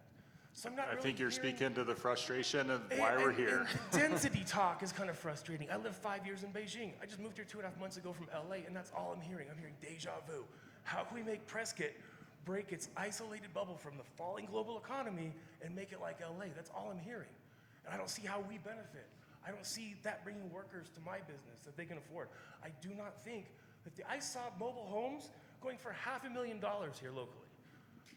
[SPEAKER 15] So I'm not
[SPEAKER 4] I
[SPEAKER 15] really
[SPEAKER 4] think you're
[SPEAKER 15] hearing-
[SPEAKER 4] speaking to the frustration of why we're here.
[SPEAKER 15] And the density talk is kind of frustrating. I lived 5 years in Beijing. I just moved here 2.5 months ago from LA, and that's all I'm hearing. I'm hearing deja vu. How can we make Prescott break its isolated bubble from the falling global economy and make it like LA? That's all I'm hearing. And I don't see how we benefit. I don't see that bringing workers to my business that they can afford. I do not think that I saw mobile homes going for $500,000 here locally.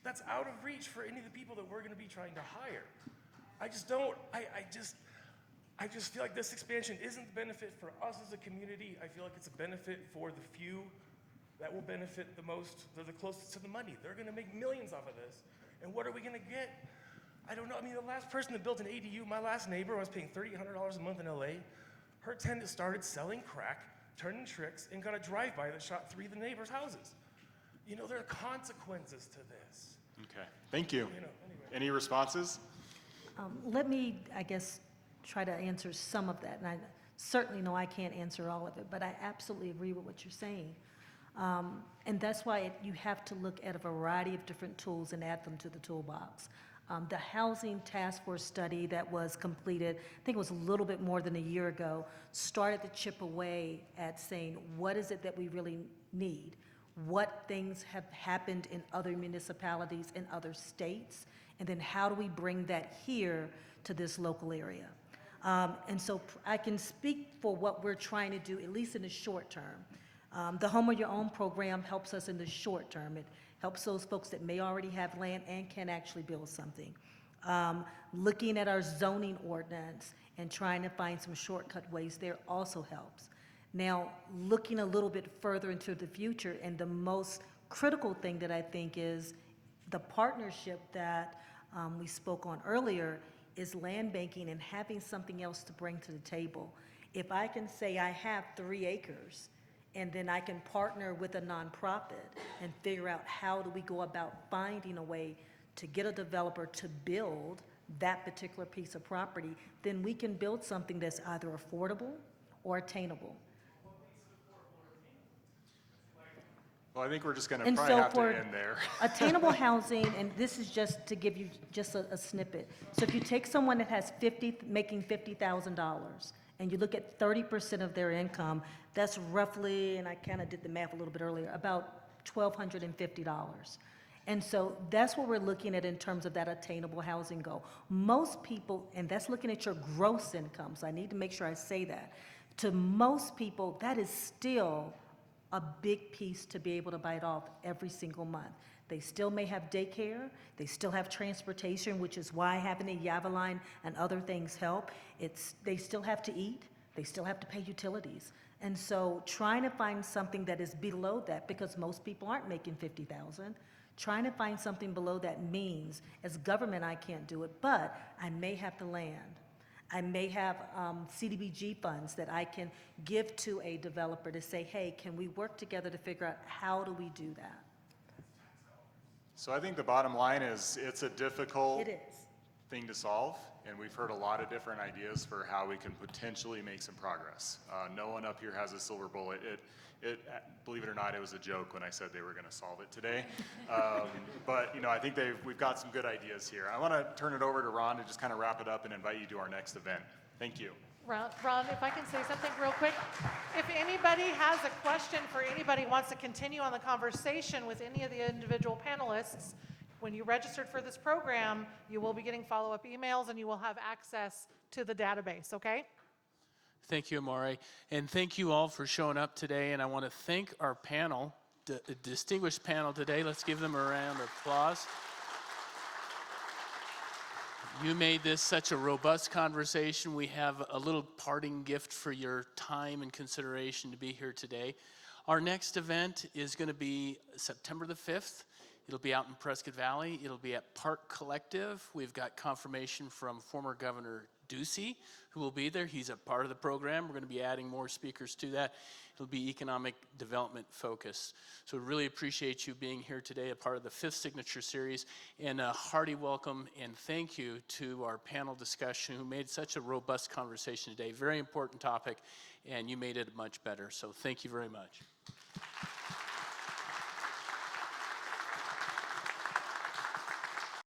[SPEAKER 15] That's out of reach for any of the people that we're gonna be trying to hire. I just don't, I just feel like this expansion isn't the benefit for us as a community. I feel like it's a benefit for the few that will benefit the most. They're the closest to the money. They're gonna make millions off of this. And what are we gonna get? I don't know. I mean, the last person that built an ADU, my last neighbor, was paying $3,800 a month in LA. Her tenant started selling crack, turning tricks, and got a drive-by that shot 3 of the neighbors' houses. There are consequences to this.
[SPEAKER 4] Okay, thank you. Any responses?
[SPEAKER 8] Let me, I guess, try to answer some of that. And I certainly know I can't answer all of it, but I absolutely agree with what you're saying. And that's why you have to look at a variety of different tools and add them to the toolbox. The Housing Task Force study that was completed, I think it was a little bit more than a year ago, started to chip away at saying, what is it that we really need? What things have happened in other municipalities in other states? And then how do we bring that here to this local area? And so I can speak for what we're trying to do, at least in the short term. The Home of Your Own program helps us in the short term. It helps those folks that may already have land and can actually build something. Looking at our zoning ordinance and trying to find some shortcut ways there also helps. Now, looking a little bit further into the future, and the most critical thing that I think is the partnership that we spoke on earlier is land banking and having something else to bring to the table. If I can say I have 3 acres, and then I can partner with a nonprofit and figure out how do we go about finding a way to get a developer to build that particular piece of property, then we can build something that's either affordable or attainable.
[SPEAKER 4] Well, I think we're just gonna
[SPEAKER 8] And
[SPEAKER 4] probably
[SPEAKER 8] so
[SPEAKER 4] have
[SPEAKER 8] for
[SPEAKER 4] to end there.
[SPEAKER 8] attainable housing, and this is just to give you just a snippet. So if you take someone that has making $50,000, and you look at 30% of their income, that's roughly, and I kind of did the math a little bit earlier, about $1,250. And so that's what we're looking at in terms of that attainable housing goal. Most people, and that's looking at your gross income, so I need to make sure I say that. To most people, that is still a big piece to be able to bite off every single month. They still may have daycare, they still have transportation, which is why having a Yavaline and other things help. They still have to eat, they still have to pay utilities. And so trying to find something that is below that, because most people aren't making $50,000, trying to find something below that means, as government, I can't do it, but I may have the land. I may have CDBG funds that I can give to a developer to say, hey, can we work together to figure out how do we do that?
[SPEAKER 4] So I think the bottom line is it's a difficult
[SPEAKER 8] It is.
[SPEAKER 4] thing to solve, and we've heard a lot of different ideas for how we can potentially make some progress. No one up here has a silver bullet. Believe it or not, it was a joke when I said they were going to solve it today. But I think we've got some good ideas here. I want to turn it over to Ron to just kind of wrap it up and invite you to our next event. Thank you.
[SPEAKER 14] Ron, if I can say something real quick. If anybody has a question for anybody, wants to continue on the conversation with any of the individual panelists, when you registered for this program, you will be getting follow-up emails and you will have access to the database, okay?
[SPEAKER 1] Thank you, Amore. And thank you all for showing up today. And I want to thank our panel, distinguished panel today. Let's give them a round of applause. You made this such a robust conversation. We have a little parting gift for your time and consideration to be here today. Our next event is going to be September the 5th. It'll be out in Prescott Valley. It'll be at Park Collective. We've got confirmation from former Governor Ducey, who will be there. He's a part of the program. We're going to be adding more speakers to that. It'll be economic development focused. So we really appreciate you being here today, a part of the 5th Signature Series, and a hearty welcome and thank you to our panel discussion who made such a robust conversation today. Very important topic, and you made it much better. So thank you very much.